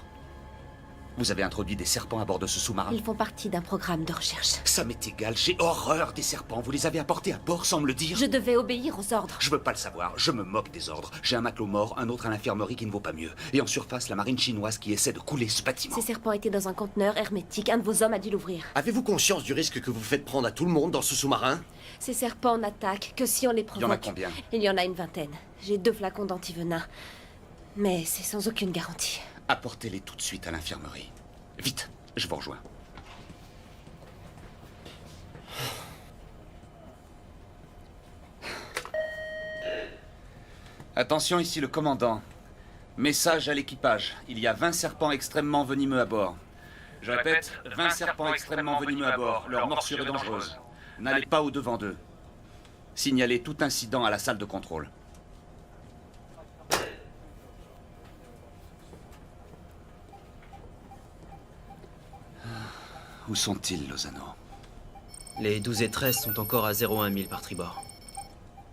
Vous avez introduit des serpents à bord de ce sous-marin? Ils font partie d'un programme de recherche. Ça m'est égal, j'ai horreur des serpents. Vous les avez apportés à bord sans me le dire? Je devais obéir aux ordres. Je veux pas le savoir, je me moque des ordres. J'ai un matelot mort, un autre à l'infirmerie qui ne vaut pas mieux. Et en surface, la marine chinoise qui essaie de couler ce bâtiment. Ces serpents étaient dans un conteneur hermétique. Un de vos hommes a dû l'ouvrir. Avez-vous conscience du risque que vous faites prendre à tout le monde dans ce sous-marin? Ces serpents n'attaquent que si on les Il provoque. y en a combien? Il y en a une vingtaine. J'ai 2 flacons d'antivenin. Mais c'est sans aucune garantie. Apportez-les tout de suite à l'infirmerie. Vite, je vous rejoins. Attention, ici le commandant. Message à l'équipage. Il y a 20 serpents extrêmement venimeux à bord. Je répète, 20 serpents extrêmement venimeux à bord. Leur morsure est dangereuse. N'allez pas au-devant d'eux. Signalez tout incident à la salle de contrôle. Où sont-ils, Lozano? Les 12 et 13 sont encore à 0,1 mille par tribord.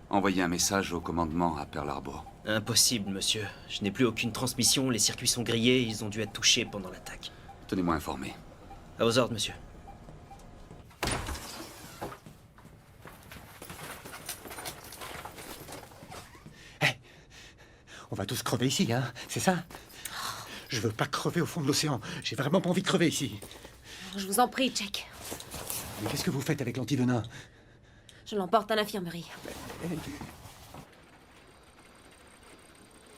Envoyez un message au commandement à Pearl Harbor. Impossible, monsieur. Je n'ai plus aucune transmission, les circuits sont grillés, ils ont dû être touchés pendant l'attaque. Tenez-moi informé. À vos ordres, monsieur. On va tous crever ici, hein? C'est ça? Je veux pas crever au fond de l'océan. J'ai vraiment pas envie de crever ici. Je vous en prie, Jack. Mais qu'est-ce que vous faites avec l'antivenin? Je l'emporte à l'infirmerie.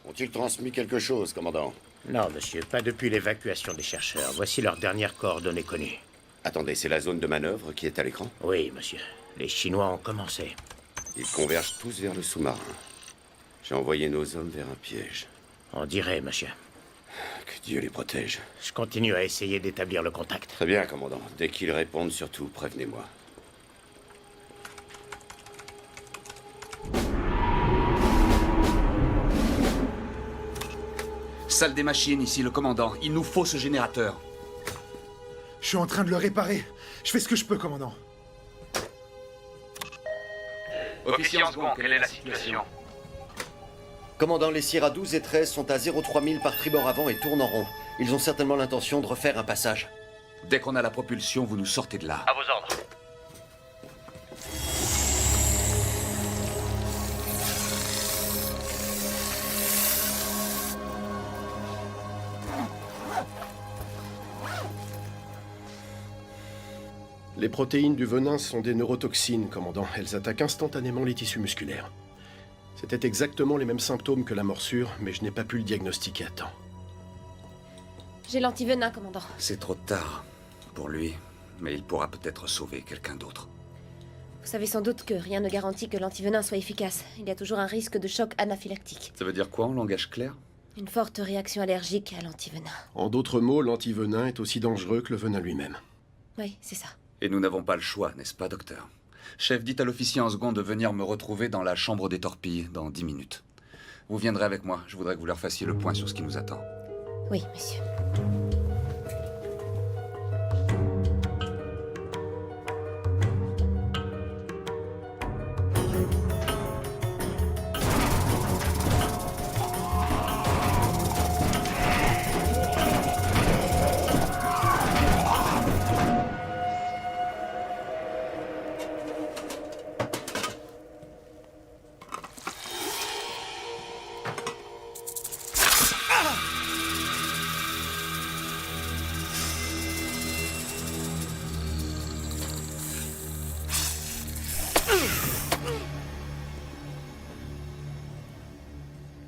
Ont-ils transmis quelque chose, commandant? Non, monsieur, pas depuis l'évacuation des chercheurs. Voici leurs dernières coordonnées connues. Attendez, c'est la zone de manœuvre qui est à l'écran? Oui, monsieur. Les Chinois ont commencé. Ils convergent tous vers le sous-marin. J'ai envoyé nos hommes vers un piège. On dirait, monsieur. Que Dieu les protège. Je continue à essayer d'établir le contact. Très bien, commandant. Dès qu'ils répondent, surtout, prévenez-moi. Salle des machines, ici le commandant. Il nous faut ce générateur. Je suis en train de le réparer. Je fais ce que je peux, commandant. Officier en second, quelle est la situation? Commandant, les Sierra 12 et 13 sont à 0,3 mille par tribord avant et tournent en rond. Ils ont certainement l'intention de refaire un passage. Dès qu'on a la propulsion, vous nous sortez de là. À vos ordres. Les protéines du venin sont des neurotoxines, commandant. Elles attaquent instantanément les tissus musculaires. C'était exactement les mêmes symptômes que la morsure, mais je n'ai pas pu le diagnostiquer à temps. J'ai l'antivenin, commandant. C'est trop tard pour lui, mais il pourra peut-être sauver quelqu'un d'autre. Vous savez sans doute que rien ne garantit que l'antivenin soit efficace. Il y a toujours un risque de choc anaphylactique. Ça veut dire quoi en langage clair? Une forte réaction allergique à l'antivenin. En d'autres mots, l'antivenin est aussi dangereux que le venin lui-même. Oui, c'est ça. Et nous n'avons pas le choix, n'est-ce pas, docteur? Chef, dites à l'officier en second de venir me retrouver dans la chambre des torpilles dans 10 minutes. Vous viendrez avec moi. Je voudrais que vous leur fassiez le point sur ce qui nous attend. Oui, monsieur.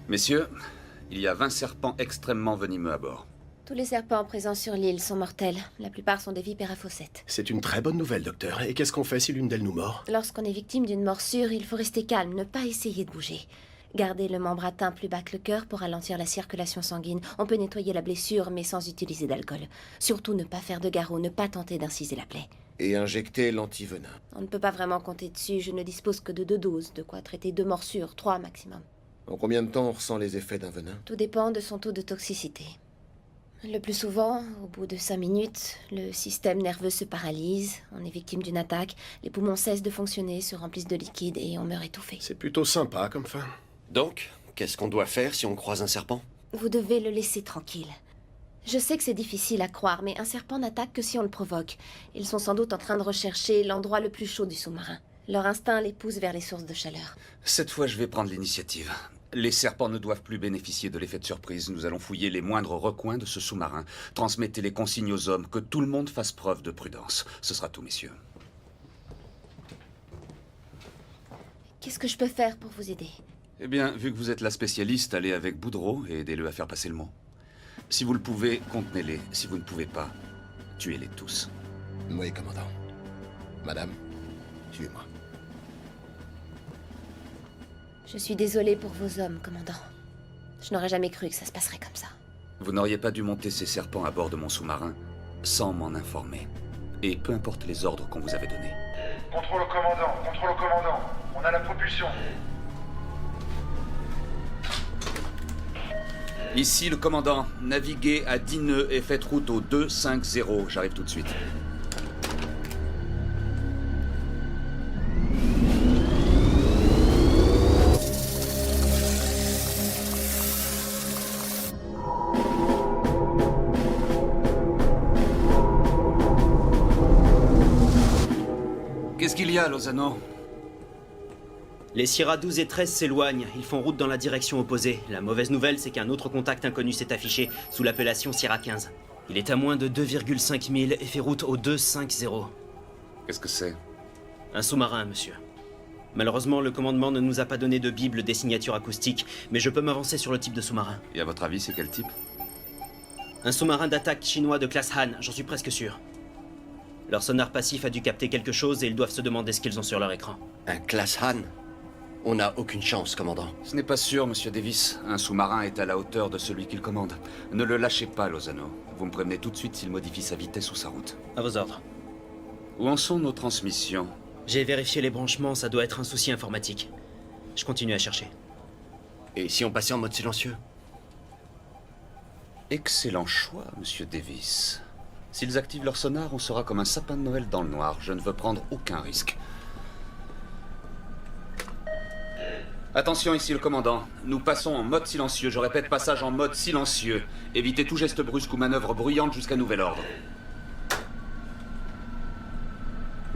Messieurs, il y a 20 serpents extrêmement venimeux à bord. Tous les serpents présents sur l'île sont mortels. La plupart sont des vipères à fossettes. C'est une très bonne nouvelle, docteur. Et qu'est-ce qu'on fait si l'une d'elles nous mord? Lorsqu'on est victime d'une morsure, il faut rester calme, ne pas essayer de bouger. Gardez le membre atteint plus bas que le cœur pour ralentir la circulation sanguine. On peut nettoyer la blessure, mais sans utiliser d'alcool. Surtout ne pas faire de garrot, ne pas tenter d'inciser la plaie. Et injecter l'antivenin. On ne peut pas vraiment compter dessus. Je ne dispose que de 2 doses, de quoi traiter 2 morsures, 3 maximum. En combien de temps on ressent les effets d'un venin? Tout dépend de son taux de toxicité. Le plus souvent, au bout de 5 minutes, le système nerveux se paralyse, on est victime d'une attaque, les poumons cessent de fonctionner, se remplissent de liquide et on meurt étouffé. C'est plutôt sympa comme fin. Donc, qu'est-ce qu'on doit faire si on croise un serpent? Vous devez le laisser tranquille. Je sais que c'est difficile à croire, mais un serpent n'attaque que si on le provoque. Ils sont sans doute en train de rechercher l'endroit le plus chaud du sous-marin. Leur instinct les pousse vers les sources de chaleur. Cette fois, je vais prendre l'initiative. Les serpents ne doivent plus bénéficier de l'effet de surprise. Nous allons fouiller les moindres recoins de ce sous-marin. Transmettez les consignes aux hommes, que tout le monde fasse preuve de prudence. Ce sera tout, messieurs. Qu'est-ce que je peux faire pour vous aider? Eh bien, vu que vous êtes la spécialiste, allez avec Boudreau et aidez-le à faire passer le mot. Si vous le pouvez, contenez-les. Si vous ne pouvez pas, tuez-les tous. Oui, commandant. Madame, suivez-moi. Je suis désolée pour vos hommes, commandant. Je n'aurais jamais cru que ça se passerait comme ça. Vous n'auriez pas dû monter ces serpents à bord de mon sous-marin sans m'en informer. Et peu importe les ordres qu'on vous avait donnés. Contrôle au commandant. On a la propulsion. Ici le commandant. Naviguez à 10 nœuds et faites route au 250. J'arrive tout de suite. Qu'est-ce qu'il y a, Lozano? Les Sierra 12 et 13 s'éloignent, ils font route dans la direction opposée. La mauvaise nouvelle, c'est qu'un autre contact inconnu s'est affiché sous l'appellation Sierra 15. Il est à moins de 2,5 milles et fait route au 250. Qu'est-ce que c'est? Un sous-marin, monsieur. Malheureusement, le commandement ne nous a pas donné de bible des signatures acoustiques, mais je peux m'avancer sur le type de sous-marin. Et à votre avis, c'est quel type? Un sous-marin d'attaque chinois de classe Han, j'en suis presque sûr. Leur sonar passif a dû capter quelque chose et ils doivent se demander ce qu'ils ont sur leur écran. Un classe Han? On n'a aucune chance, commandant. Ce n'est pas sûr, monsieur Davis. Un sous-marin est à la hauteur de celui qu'il commande. Ne le lâchez pas, Lozano. Vous me prévenez tout de suite s'il modifie sa vitesse ou sa route. À vos ordres. Où en sont nos transmissions? J'ai vérifié les branchements, ça doit être un souci informatique. Je continue à chercher. Et si on passait en mode silencieux? Excellent choix, monsieur Davis. S'ils activent leur sonar, on sera comme un sapin de Noël dans le noir. Je ne veux prendre aucun risque. Attention, ici le commandant. Nous passons en mode silencieux. Je répète, passage en mode silencieux. Évitez tout geste brusque ou manœuvre bruyante jusqu'à nouvel ordre.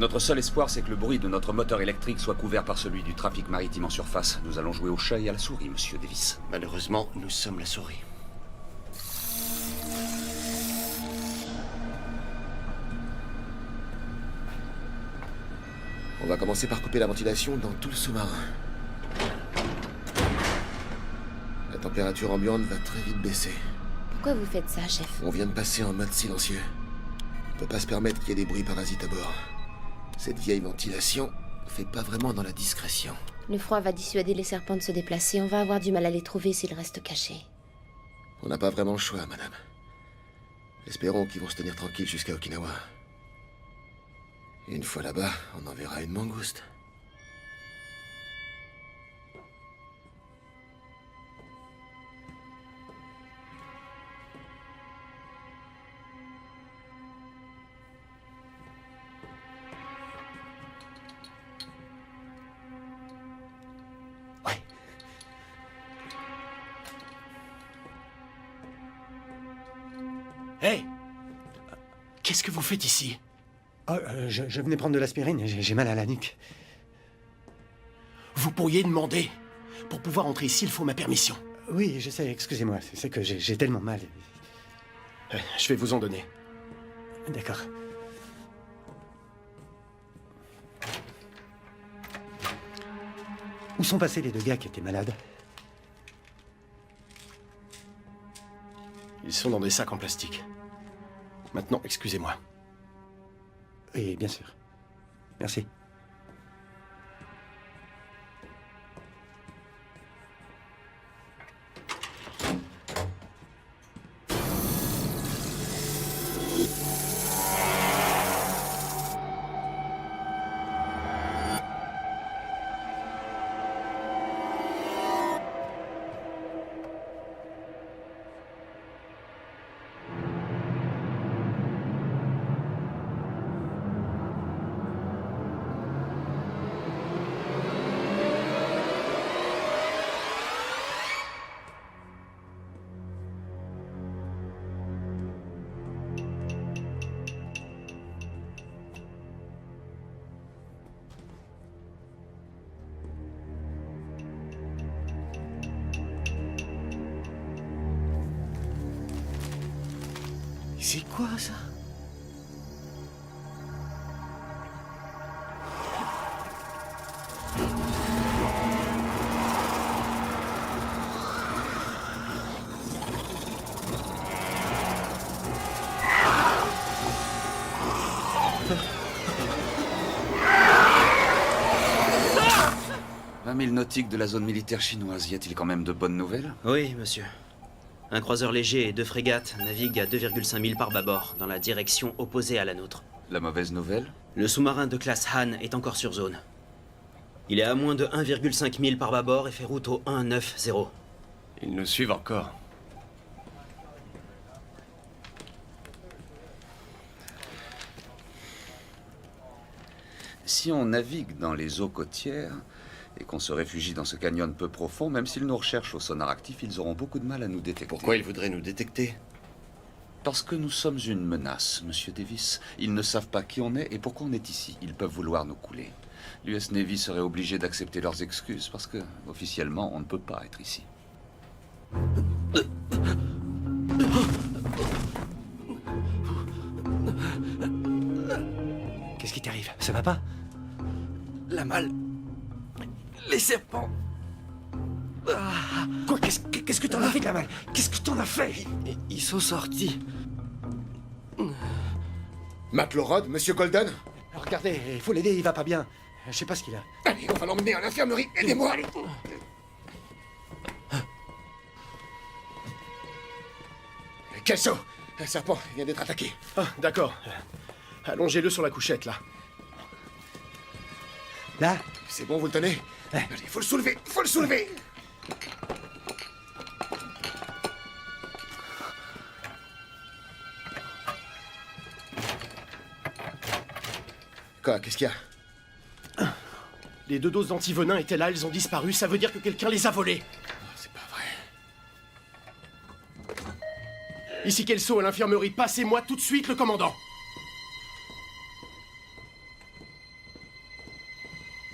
Notre seul espoir, c'est que le bruit de notre moteur électrique soit couvert par celui du trafic maritime en surface. Nous allons jouer au chat et à la souris, monsieur Davis. Malheureusement, nous sommes la souris. On va commencer par couper la ventilation dans tout le sous-marin. La température ambiante va très vite baisser. Pourquoi vous faites ça, chef? On vient de passer en mode silencieux. On peut pas se permettre qu'il y ait des bruits parasites à bord. Cette vieille ventilation fait pas vraiment dans la discrétion. Le froid va dissuader les serpents de se déplacer. On va avoir du mal à les trouver s'ils restent cachés. On n'a pas vraiment le choix, madame. Espérons qu'ils vont se tenir tranquilles jusqu'à Okinawa. Et une fois là-bas, on enverra une mangouste. Hé! Qu'est-ce que vous faites ici? Oh, je venais prendre de l'aspirine, j'ai mal à la nuque. Vous pourriez demander. Pour pouvoir entrer ici, il faut ma permission. Oui, je sais, excusez-moi, c'est que j'ai tellement mal. Je vais vous en donner. D'accord. Où sont passés les 2 gars qui étaient malades? Ils sont dans des sacs en plastique. Maintenant, excusez-moi. Oui, bien sûr. Merci. C'est quoi ça? Nautiques de la zone militaire chinoise, y a-t-il quand même de bonnes nouvelles? Oui, monsieur. Un croiseur léger et 2 frégates naviguent à 2,5 milles par bâbord, dans la direction opposée à la nôtre. La mauvaise nouvelle? Le sous-marin de classe Han est encore sur zone. Il est à moins de 1,5 milles par bâbord et fait route au 190. Ils nous suivent encore. Si on navigue dans les eaux côtières et qu'on se réfugie dans ce canyon peu profond, même s'ils nous recherchent au sonar actif, ils auront beaucoup de mal à nous détecter. Pourquoi ils voudraient nous détecter? Parce que nous sommes une menace, Monsieur Davis. Ils ne savent pas qui on est et pourquoi on est ici. Ils peuvent vouloir nous couler. L'US Navy serait obligé d'accepter leurs excuses parce que, officiellement, on ne peut pas être ici. Qu'est-ce qui t'arrive? Ça va pas? La malle. Les serpents. Quoi? Qu'est-ce que t'en as fait de la malle? Qu'est-ce que t'en as fait? Ils sont sortis. McLaurod, Monsieur Golden? Regardez, il faut l'aider, il va pas bien. Je sais pas ce qu'il a. Allez, on va l'emmener à l'infirmerie, aidez-moi! Kelso! Un serpent vient d'être attaqué. Ah, d'accord. Allongez-le sur la couchette, là. Là? C'est bon, vous le tenez? Allez, faut le soulever! Faut le soulever! Quoi? Qu'est-ce qu'il y a? Les 2 doses d'antivenin étaient là, elles ont disparu. Ça veut dire que quelqu'un les a volées. C'est pas vrai. Ici Kelso à l'infirmerie. Passez-moi tout de suite le commandant.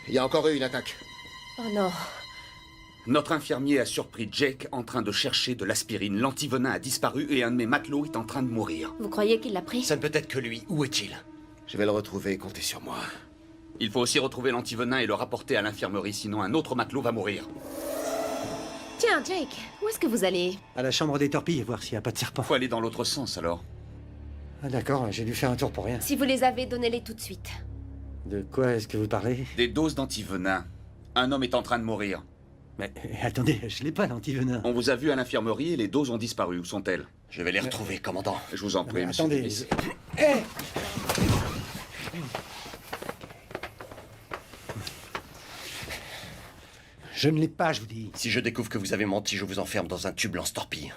Il y a encore eu une attaque. Oh non. Notre infirmier a surpris Jake en train de chercher de l'aspirine. L'antivenin a disparu et un de mes matelots est en train de mourir. Vous croyez qu'il l'a pris? Ça ne peut être que lui. Où est-il? Je vais le retrouver, comptez sur moi. Il faut aussi retrouver l'antivenin et le rapporter à l'infirmerie, sinon un autre matelot va mourir. Tiens, Jake, où est-ce que vous allez? À la chambre des torpilles, voir s'il n'y a pas de serpent. Faut aller dans l'autre sens, alors. Ah d'accord, j'ai dû faire un tour pour rien. Si vous les avez, donnez-les tout de suite. De quoi est-ce que vous parlez? Des doses d'antivenin. Un homme est en train de mourir. Mais attendez, je l'ai pas, l'antivenin. On vous a vu à l'infirmerie et les doses ont disparu. Où sont-elles? Je vais les retrouver, commandant. Je vous en prie, monsieur Attendez. Davis. Hé! Je ne l'ai pas, je vous dis. Si je découvre que vous avez menti, je vous enferme dans un tube lance-torpille.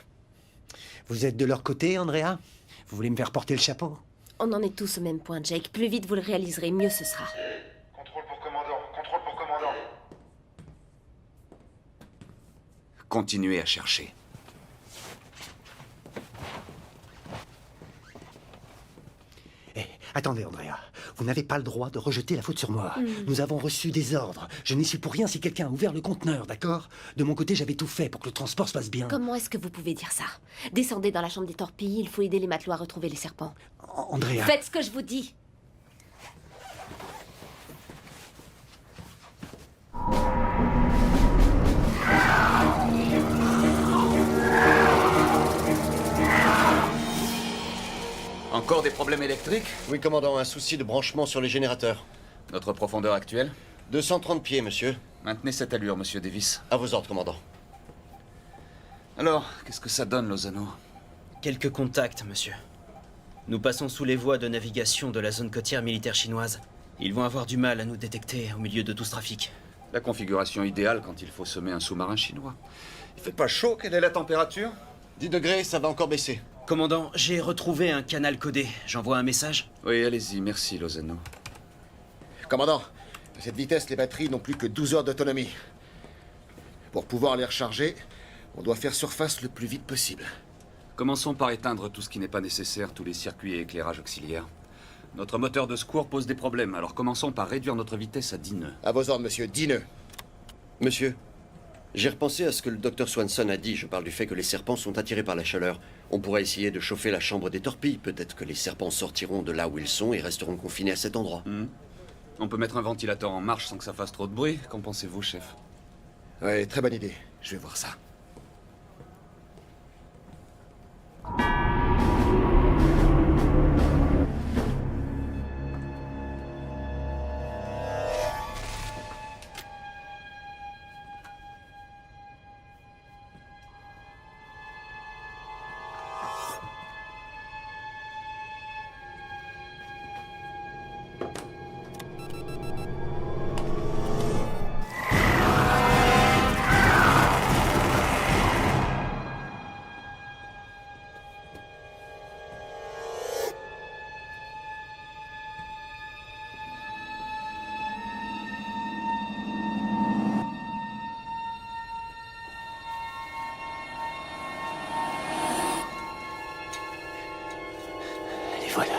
Vous êtes de leur côté, Andrea? Vous voulez me faire porter le chapeau? On en est tous au même point, Jake. Plus vite vous le réaliserez, mieux ce sera. Contrôle pour commandant, contrôle pour commandant. Continuez à chercher. Eh, attendez, Andrea. Vous n'avez pas le droit de rejeter la faute sur moi. Nous avons reçu des ordres. Je n'y suis pour rien si quelqu'un a ouvert le conteneur, d'accord? De mon côté, j'avais tout fait pour que le transport se passe bien. Comment est-ce que vous pouvez dire ça? Descendez dans la chambre des torpilles, il faut aider les matelots à retrouver les serpents. Andrea... Faites ce que je vous dis. Encore des problèmes électriques? Oui, commandant, un souci de branchement sur les générateurs. Notre profondeur actuelle? 230 pieds, monsieur. Maintenez cette allure, monsieur Davis. À vos ordres, commandant. Alors, qu'est-ce que ça donne, Lozano? Quelques contacts, monsieur. Nous passons sous les voies de navigation de la zone côtière militaire chinoise. Ils vont avoir du mal à nous détecter au milieu de tout ce trafic. La configuration idéale quand il faut semer un sous-marin chinois. Il fait pas chaud? Quelle est la température? 10 degrés, ça va encore baisser. Commandant, j'ai retrouvé un canal codé. J'envoie un message? Oui, allez-y, merci, Lozano. Commandant, à cette vitesse, les batteries n'ont plus que 12 heures d'autonomie. Pour pouvoir les recharger, on doit faire surface le plus vite possible. Commençons par éteindre tout ce qui n'est pas nécessaire, tous les circuits et éclairages auxiliaires. Notre moteur de secours pose des problèmes, alors commençons par réduire notre vitesse à 10 nœuds. À vos ordres, monsieur, 10 nœuds. Monsieur, j'ai repensé à ce que le docteur Swanson a dit. Je parle du fait que les serpents sont attirés par la chaleur. On pourrait essayer de chauffer la chambre des torpilles. Peut-être que les serpents sortiront de là où ils sont et resteront confinés à cet endroit. On peut mettre un ventilateur en marche sans que ça fasse trop de bruit. Qu'en pensez-vous, chef? Ouais, très bonne idée. Je vais voir ça. Voilà.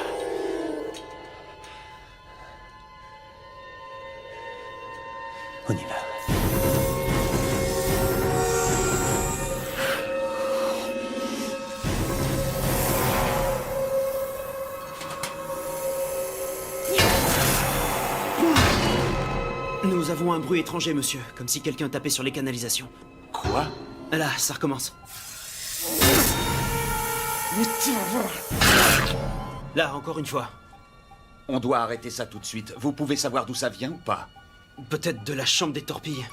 On y va. Nous avons un bruit étranger, monsieur. Comme si quelqu'un tapait sur les canalisations. Quoi? Là, ça recommence. Là, encore une fois. On doit arrêter ça tout de suite. Vous pouvez savoir d'où ça vient ou pas? Peut-être de la chambre des torpilles.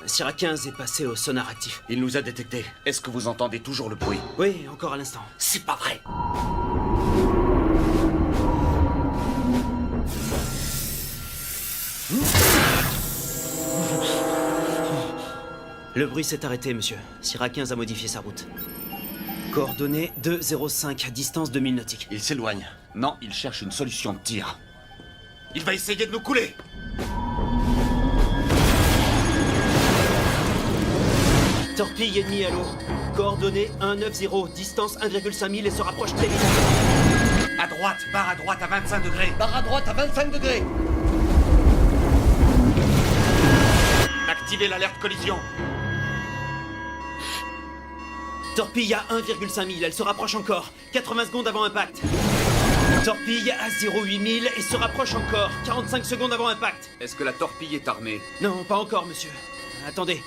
Sierra 15 est passé au sonar actif. Il nous a détectés. Est-ce que vous entendez toujours le bruit? Oui, encore à l'instant. C'est pas vrai! Le bruit s'est arrêté, monsieur. Sierra 15 a modifié sa route. Coordonnées 205, distance 2000 nautiques. Il s'éloigne. Non, il cherche une solution de tir. Il va essayer de nous couler! Torpille ennemie à l'eau. Coordonnées 190, distance 1,5 000 et se rapproche très vite. À droite, barre à droite à 25 degrés. Barre à droite à 25 degrés. Activez l'alerte collision. Torpille à 1,5 000, elle se rapproche encore. 80 secondes avant impact. Torpille à 08000 et se rapproche encore, 45 secondes avant impact. Est-ce que la torpille est armée? Non, pas encore, monsieur. Attendez.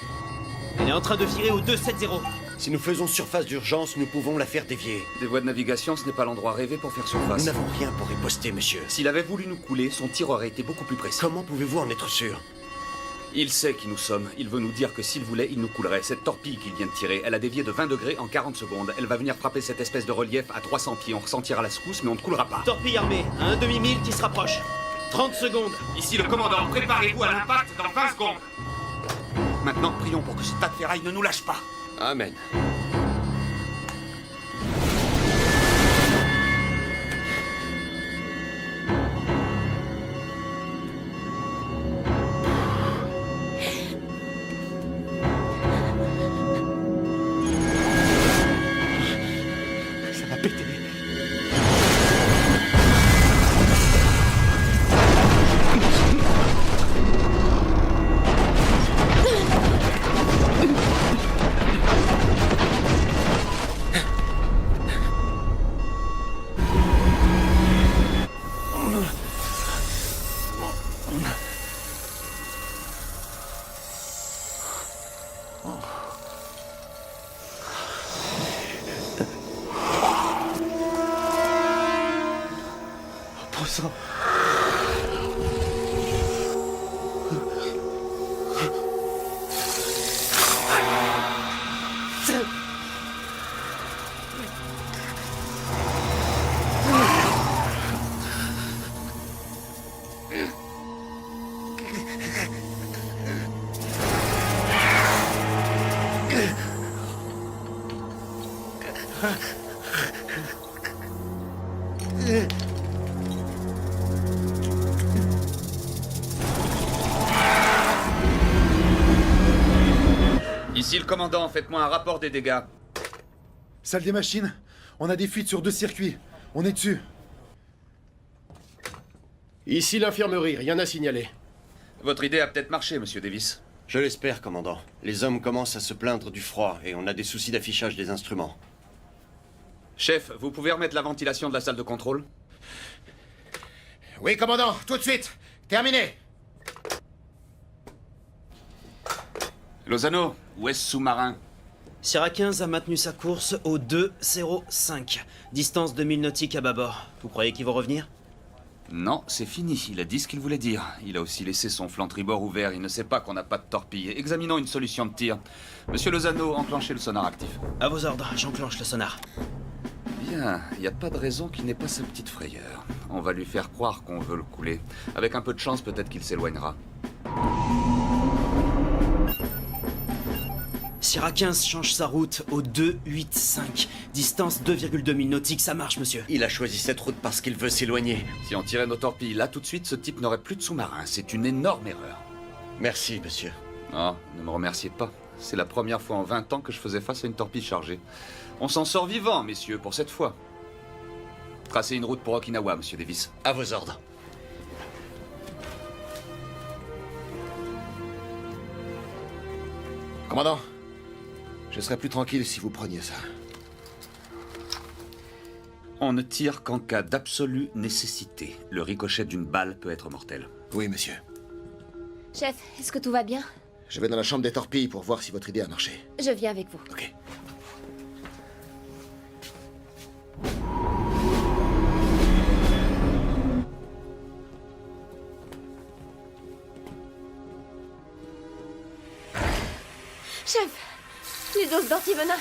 Elle est en train de virer au 270. Si nous faisons surface d'urgence, nous pouvons la faire dévier. Des voies de navigation, ce n'est pas l'endroit rêvé pour faire surface. Nous n'avons rien pour riposter, monsieur. S'il avait voulu nous couler, son tir aurait été beaucoup plus précis. Comment pouvez-vous en être sûr? Il sait qui nous sommes. Il veut nous dire que s'il voulait, il nous coulerait. Cette torpille qu'il vient de tirer, elle a dévié de 20 degrés en 40 secondes. Elle va venir frapper cette espèce de relief à 300 pieds. On ressentira la secousse, mais on ne coulera pas. Torpille armée, à un demi-mille qui se rapproche. 30 secondes. Ici le commandant, préparez-vous à l'impact dans 20 secondes. Maintenant, prions pour que ce tas de ferraille ne nous lâche pas. Amen. Ça va péter. Sang. Ici le commandant, faites-moi un rapport des dégâts. Salle des machines, on a des fuites sur 2 circuits. On est dessus. Ici l'infirmerie, rien à signaler. Votre idée a peut-être marché, monsieur Davis. Je l'espère, commandant. Les hommes commencent à se plaindre du froid et on a des soucis d'affichage des instruments. Chef, vous pouvez remettre la ventilation de la salle de contrôle? Oui, commandant, tout de suite. Terminé. Lozano, où est ce sous-marin? Sierra 15 a maintenu sa course au 205. Distance de 1000 nautiques à bâbord. Vous croyez qu'ils vont revenir? Non, c'est fini. Il a dit ce qu'il voulait dire. Il a aussi laissé son flanc tribord ouvert. Il ne sait pas qu'on n'a pas de torpille. Examinons une solution de tir. Monsieur Lozano, enclenchez le sonar actif. À vos ordres, j'enclenche le sonar. Bien, il n'y a pas de raison qu'il n'ait pas sa petite frayeur. On va lui faire croire qu'on veut le couler. Avec un peu de chance, peut-être qu'il s'éloignera. Sierra 15 change sa route au 285. Distance 2,2 000 nautiques, ça marche, monsieur. Il a choisi cette route parce qu'il veut s'éloigner. Si on tirait nos torpilles là tout de suite, ce type n'aurait plus de sous-marin. C'est une énorme erreur. Merci, monsieur. Non, ne me remerciez pas. C'est la première fois en 20 ans que je faisais face à une torpille chargée. On s'en sort vivant, messieurs, pour cette fois. Tracez une route pour Okinawa, monsieur Davis. À vos ordres. Commandant, je serais plus tranquille si vous preniez ça. On ne tire qu'en cas d'absolue nécessité. Le ricochet d'une balle peut être mortel. Oui, monsieur. Chef, est-ce que tout va bien? Je vais dans la chambre des torpilles pour voir si votre idée a marché. Je viens avec vous. Ok. Chef, les doses d'antivenin.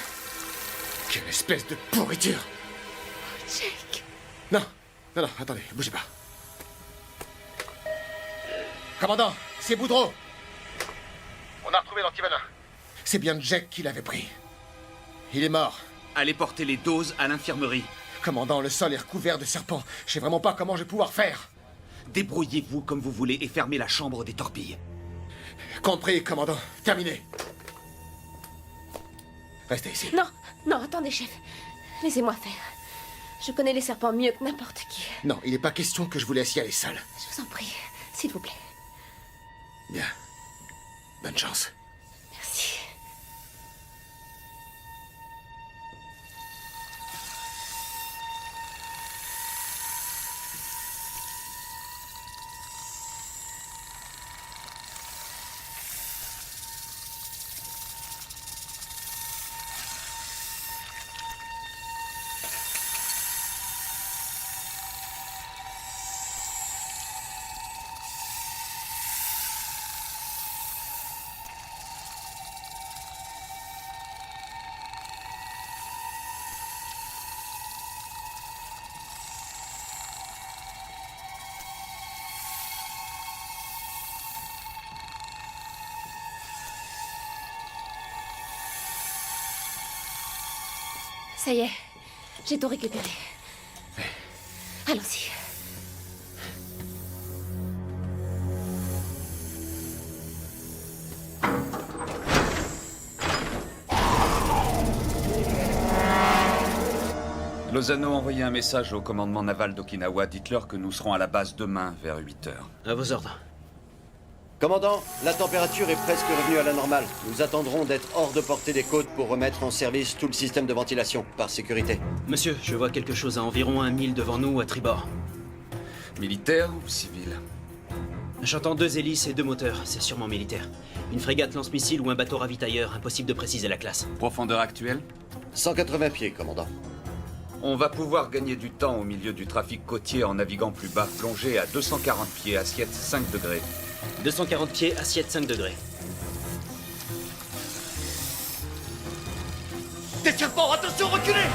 Quelle espèce de pourriture! Jake. Non, non, attendez, bougez pas. Commandant, c'est Boudreau. On a retrouvé l'antivenin. C'est bien Jack qui l'avait pris. Il est mort. Allez porter les doses à l'infirmerie. Commandant, le sol est recouvert de serpents. Je sais vraiment pas comment je vais pouvoir faire. Débrouillez-vous comme vous voulez et fermez la chambre des torpilles. Compris, commandant. Terminé. Restez ici. Non, non, attendez, chef. Laissez-moi faire. Je connais les serpents mieux que n'importe qui. Non, il n'est pas question que je vous laisse y aller seul. Je vous en prie, s'il vous plaît. Bien. Bonne chance. Merci. Ça y est, j'ai tout récupéré. Allons-y. Lozano, envoyez un message au commandement naval d'Okinawa. Dites-leur que nous serons à la base demain vers 8 heures. À vos ordres. Commandant, la température est presque revenue à la normale. Nous attendrons d'être hors de portée des côtes pour remettre en service tout le système de ventilation, par sécurité. Monsieur, je vois quelque chose à environ 1 mille devant nous, à tribord. Militaire ou civil? J'entends 2 hélices et 2 moteurs, c'est sûrement militaire. Une frégate lance-missile ou un bateau ravitailleur, impossible de préciser la classe. Profondeur actuelle? 180 pieds, commandant. On va pouvoir gagner du temps au milieu du trafic côtier en naviguant plus bas, plongé à 240 pieds, assiette 5 degrés. 240 pieds, assiette 5 degrés. Des serpents, attention, reculez!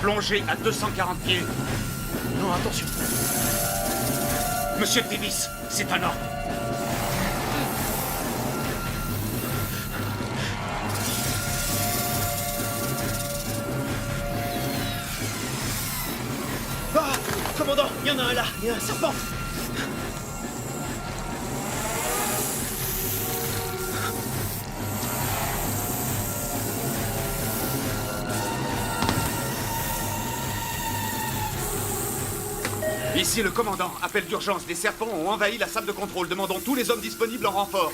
Plongez à 240 pieds. Non, attention. Monsieur Davis, c'est un ordre. Ah! Commandant, il y en a un là, il y a un serpent! Ici le commandant. Appel d'urgence. Des serpents ont envahi la salle de contrôle. Demandons tous les hommes disponibles en renfort.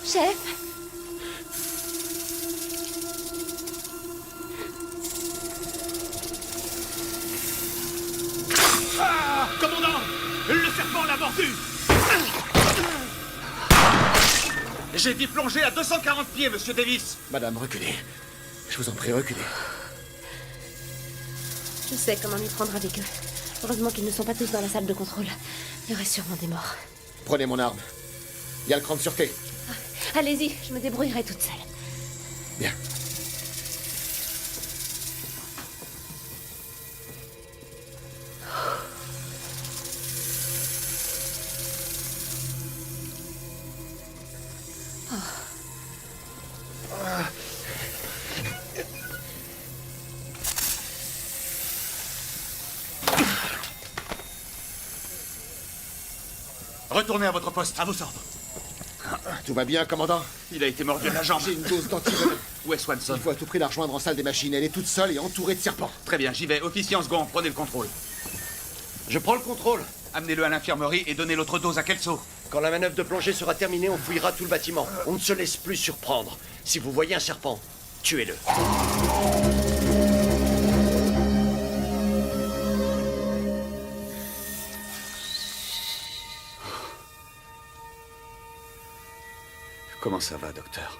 Chef? Ah! Commandant! Le serpent l'a mordu! J'ai dit plonger à 240 pieds, monsieur Davis. Madame, reculez. Je vous en prie, reculez. Je sais comment m'y prendre avec eux. Heureusement qu'ils ne sont pas tous dans la salle de contrôle. Il y aurait sûrement des morts. Prenez mon arme. Il y a le cran de sûreté. Allez-y, je me débrouillerai toute seule. Bien. Retournez à votre poste. À vos ordres. Tout va bien, commandant? Il a été mordu à la jambe. J'ai une dose d'antivenin. Où est Swanson? Il faut à tout prix la rejoindre en salle des machines. Elle est toute seule et entourée de serpents. Très bien, j'y vais. Officier en second, prenez le contrôle. Je prends le contrôle. Amenez-le à l'infirmerie et donnez l'autre dose à Kelso. Quand la manœuvre de plongée sera terminée, on fouillera tout le bâtiment. On ne se laisse plus surprendre. Si vous voyez un serpent, tuez-le. Comment ça va, docteur?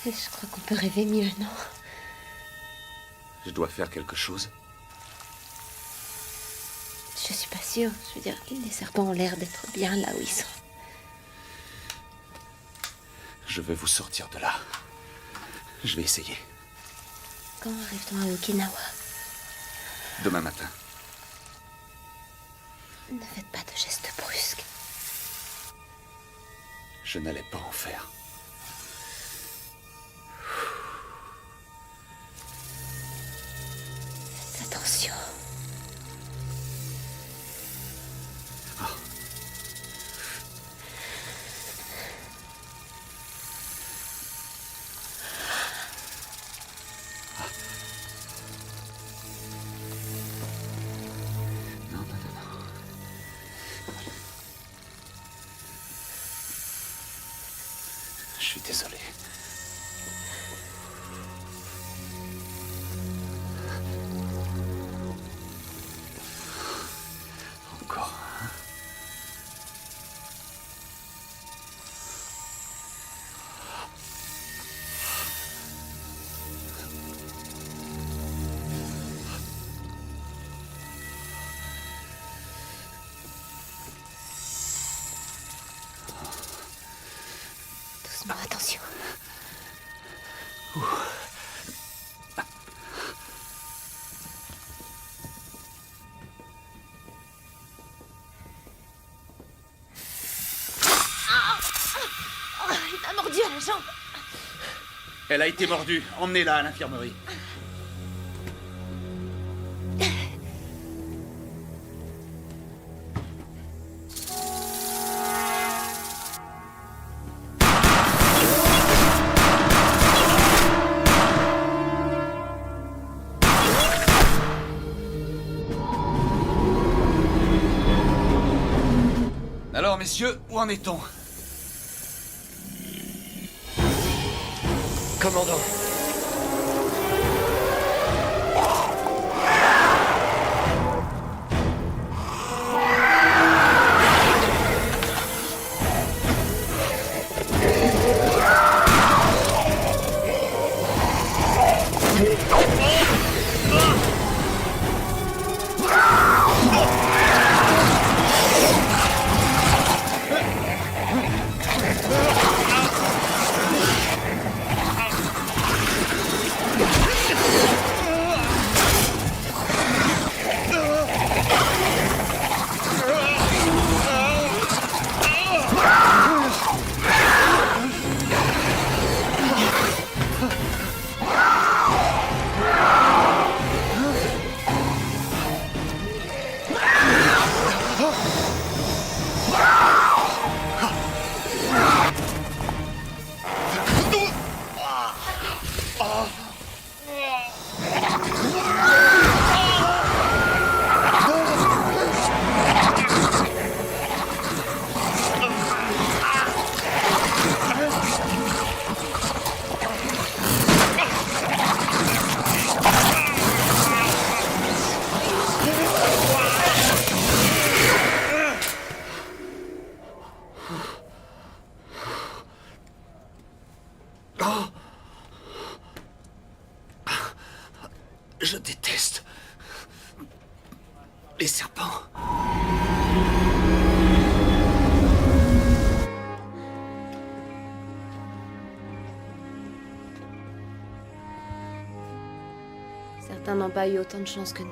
Je crois qu'on peut rêver mieux, non? Je dois faire quelque chose? Je suis pas sûre. Je veux dire, les serpents ont l'air d'être bien là où ils sont. Je vais vous sortir de là. Je vais essayer. Quand arrive-t-on à Okinawa? Demain matin. Ne faites pas de gestes brusques. Je n'allais pas en faire. Faites attention. Je suis désolé. Encore. Doucement, attention. Jean! Elle a été mordue. Emmenez-la à l'infirmerie. Alors, messieurs, où en est-on? Commandant. Je déteste les serpents. Certains n'ont pas eu autant de chance que nous.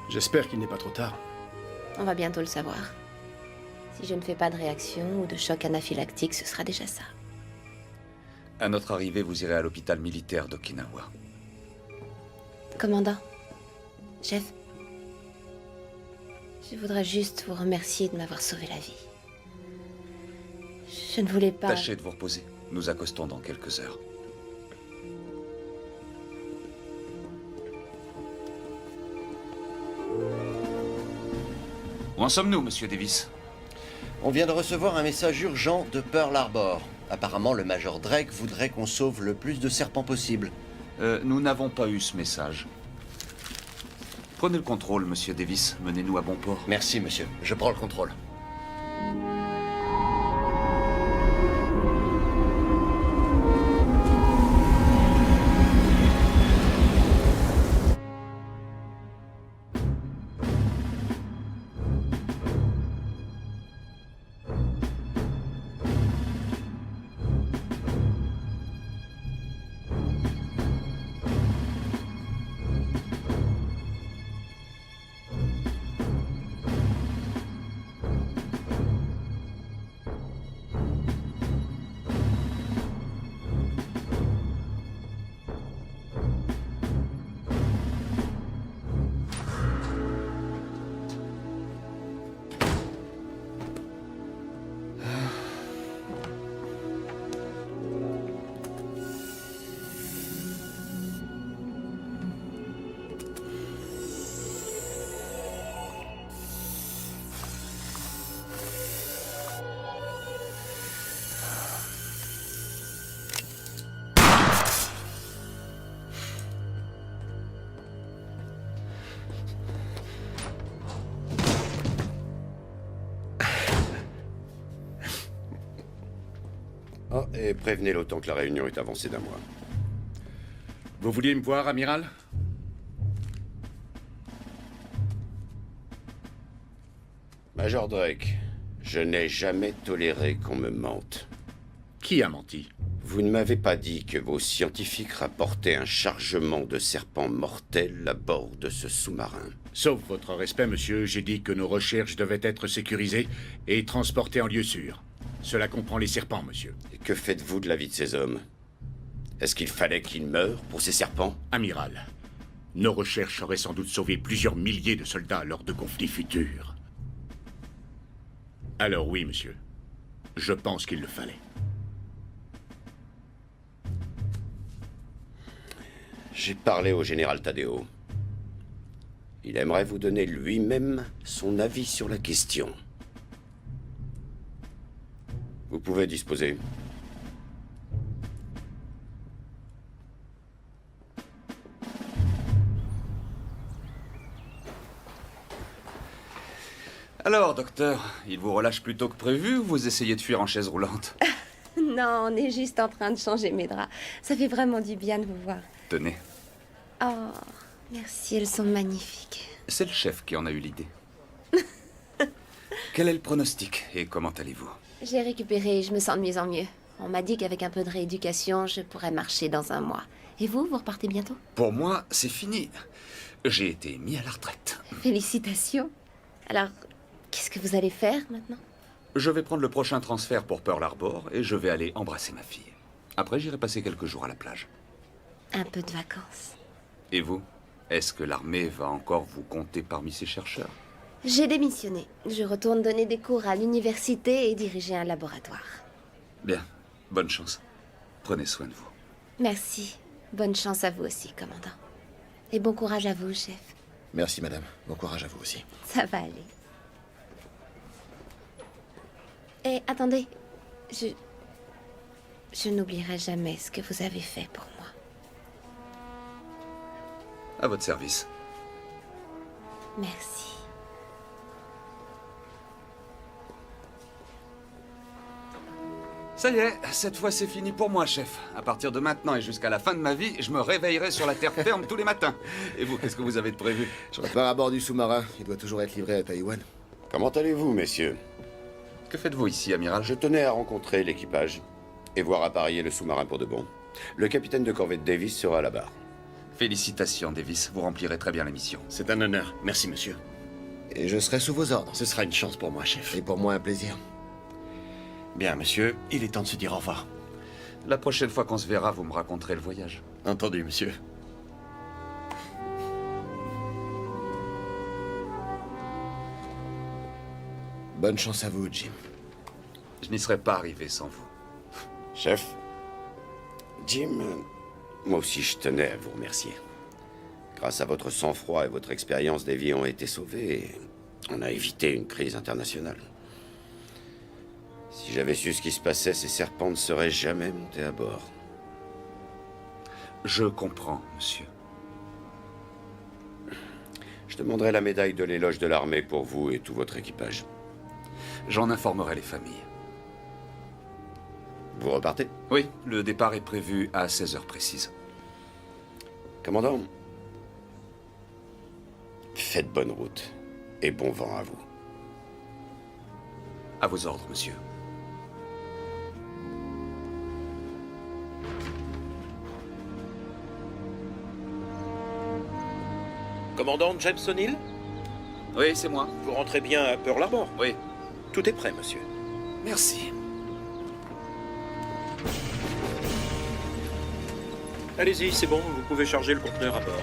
J'espère qu'il n'est pas trop tard. On va bientôt le savoir. Si je ne fais pas de réaction ou de choc anaphylactique, ce sera déjà ça. À notre arrivée, vous irez à l'hôpital militaire d'Okinawa. Commandant, chef, je voudrais juste vous remercier de m'avoir sauvé la vie. Je ne voulais pas... Tâchez de vous reposer. Nous accostons dans quelques heures. Où en sommes-nous, monsieur Davis? On vient de recevoir un message urgent de Pearl Harbor. Apparemment, le Major Drake voudrait qu'on sauve le plus de serpents possible. Nous n'avons pas eu ce message. Prenez le contrôle, monsieur Davis. Menez-nous à bon port. Merci, monsieur. Je prends le contrôle. Oh, et prévenez l'OTAN que la réunion est avancée d'un mois. Vous vouliez me voir, amiral? Major Drake, je n'ai jamais toléré qu'on me mente. Qui a menti? Vous ne m'avez pas dit que vos scientifiques rapportaient un chargement de serpents mortels à bord de ce sous-marin. Sauf votre respect, monsieur, j'ai dit que nos recherches devaient être sécurisées et transportées en lieu sûr. Cela comprend les serpents, monsieur. Et que faites-vous de la vie de ces hommes? Est-ce qu'il fallait qu'ils meurent pour ces serpents? Amiral, nos recherches auraient sans doute sauvé plusieurs milliers de soldats lors de conflits futurs. Alors oui, monsieur. Je pense qu'il le fallait. J'ai parlé au général Tadeo. Il aimerait vous donner lui-même son avis sur la question. Vous pouvez disposer. Alors, docteur, il vous relâche plus tôt que prévu ou vous essayez de fuir en chaise roulante? Non, on est juste en train de changer mes draps. Ça fait vraiment du bien de vous voir. Tenez, Oh, merci, elles sont magnifiques. c'est le chef qui en a eu l'idée. Quel est le pronostic et comment allez-vous? J'ai récupéré et je me sens de mieux en mieux. On m'a dit qu'avec un peu de rééducation, je pourrais marcher dans un mois. Et vous repartez bientôt? Pour moi, c'est fini. J'ai été mis à la retraite. Félicitations. Alors, qu'est-ce que vous allez faire maintenant? Je vais prendre le prochain transfert pour Pearl Harbor et je vais aller embrasser ma fille. Après, j'irai passer quelques jours à la plage. Un peu de vacances. Et vous? Est-ce que l'armée va encore vous compter parmi ses chercheurs? J'ai démissionné. Je retourne donner des cours à l'université et diriger un laboratoire. Bien, bonne chance. Prenez soin de vous. Merci. Bonne chance à vous aussi, commandant. Et bon courage à vous, chef. Merci, madame. Bon courage à vous aussi. Ça va aller. Et attendez, je n'oublierai jamais ce que vous avez fait pour moi. À votre service. Merci. Ça y est, cette fois c'est fini pour moi, chef. À partir de maintenant et jusqu'à la fin de ma vie, je me réveillerai sur la terre ferme tous les matins. Et vous, qu'est-ce que vous avez de prévu? Je repars à bord du sous-marin. Il doit toujours être livré à Taïwan. Comment allez-vous, messieurs? Que faites-vous ici, amiral? Je tenais à rencontrer l'équipage et voir appareiller le sous-marin pour de bon. Le capitaine de corvette Davis sera à la barre. Félicitations, Davis. Vous remplirez très bien la mission. C'est un honneur. Merci, monsieur. Et je serai sous vos ordres. Ce sera une chance pour moi, chef. Et pour moi, un plaisir. Bien, monsieur, il est temps de se dire au revoir. La prochaine fois qu'on se verra, vous me raconterez le voyage. Entendu, monsieur. Bonne chance à vous, Jim. Je n'y serais pas arrivé sans vous. Chef, Jim, moi aussi je tenais à vous remercier. Grâce à votre sang-froid et votre expérience, des vies ont été sauvées et on a évité une crise internationale. Si j'avais su ce qui se passait, ces serpents ne seraient jamais montés à bord. Je comprends, monsieur. Je demanderai la médaille de l'éloge de l'armée pour vous et tout votre équipage. J'en informerai les familles. Vous repartez? Oui, le départ est prévu à 16 heures précises. Commandant, faites bonne route et bon vent à vous. À vos ordres, monsieur. Commandant James O'Neill, Oui, c'est moi. vous rentrez bien à Pearl Harbor? Oui. Tout est prêt, monsieur. Merci. Allez-y, c'est bon, vous pouvez charger le conteneur à bord.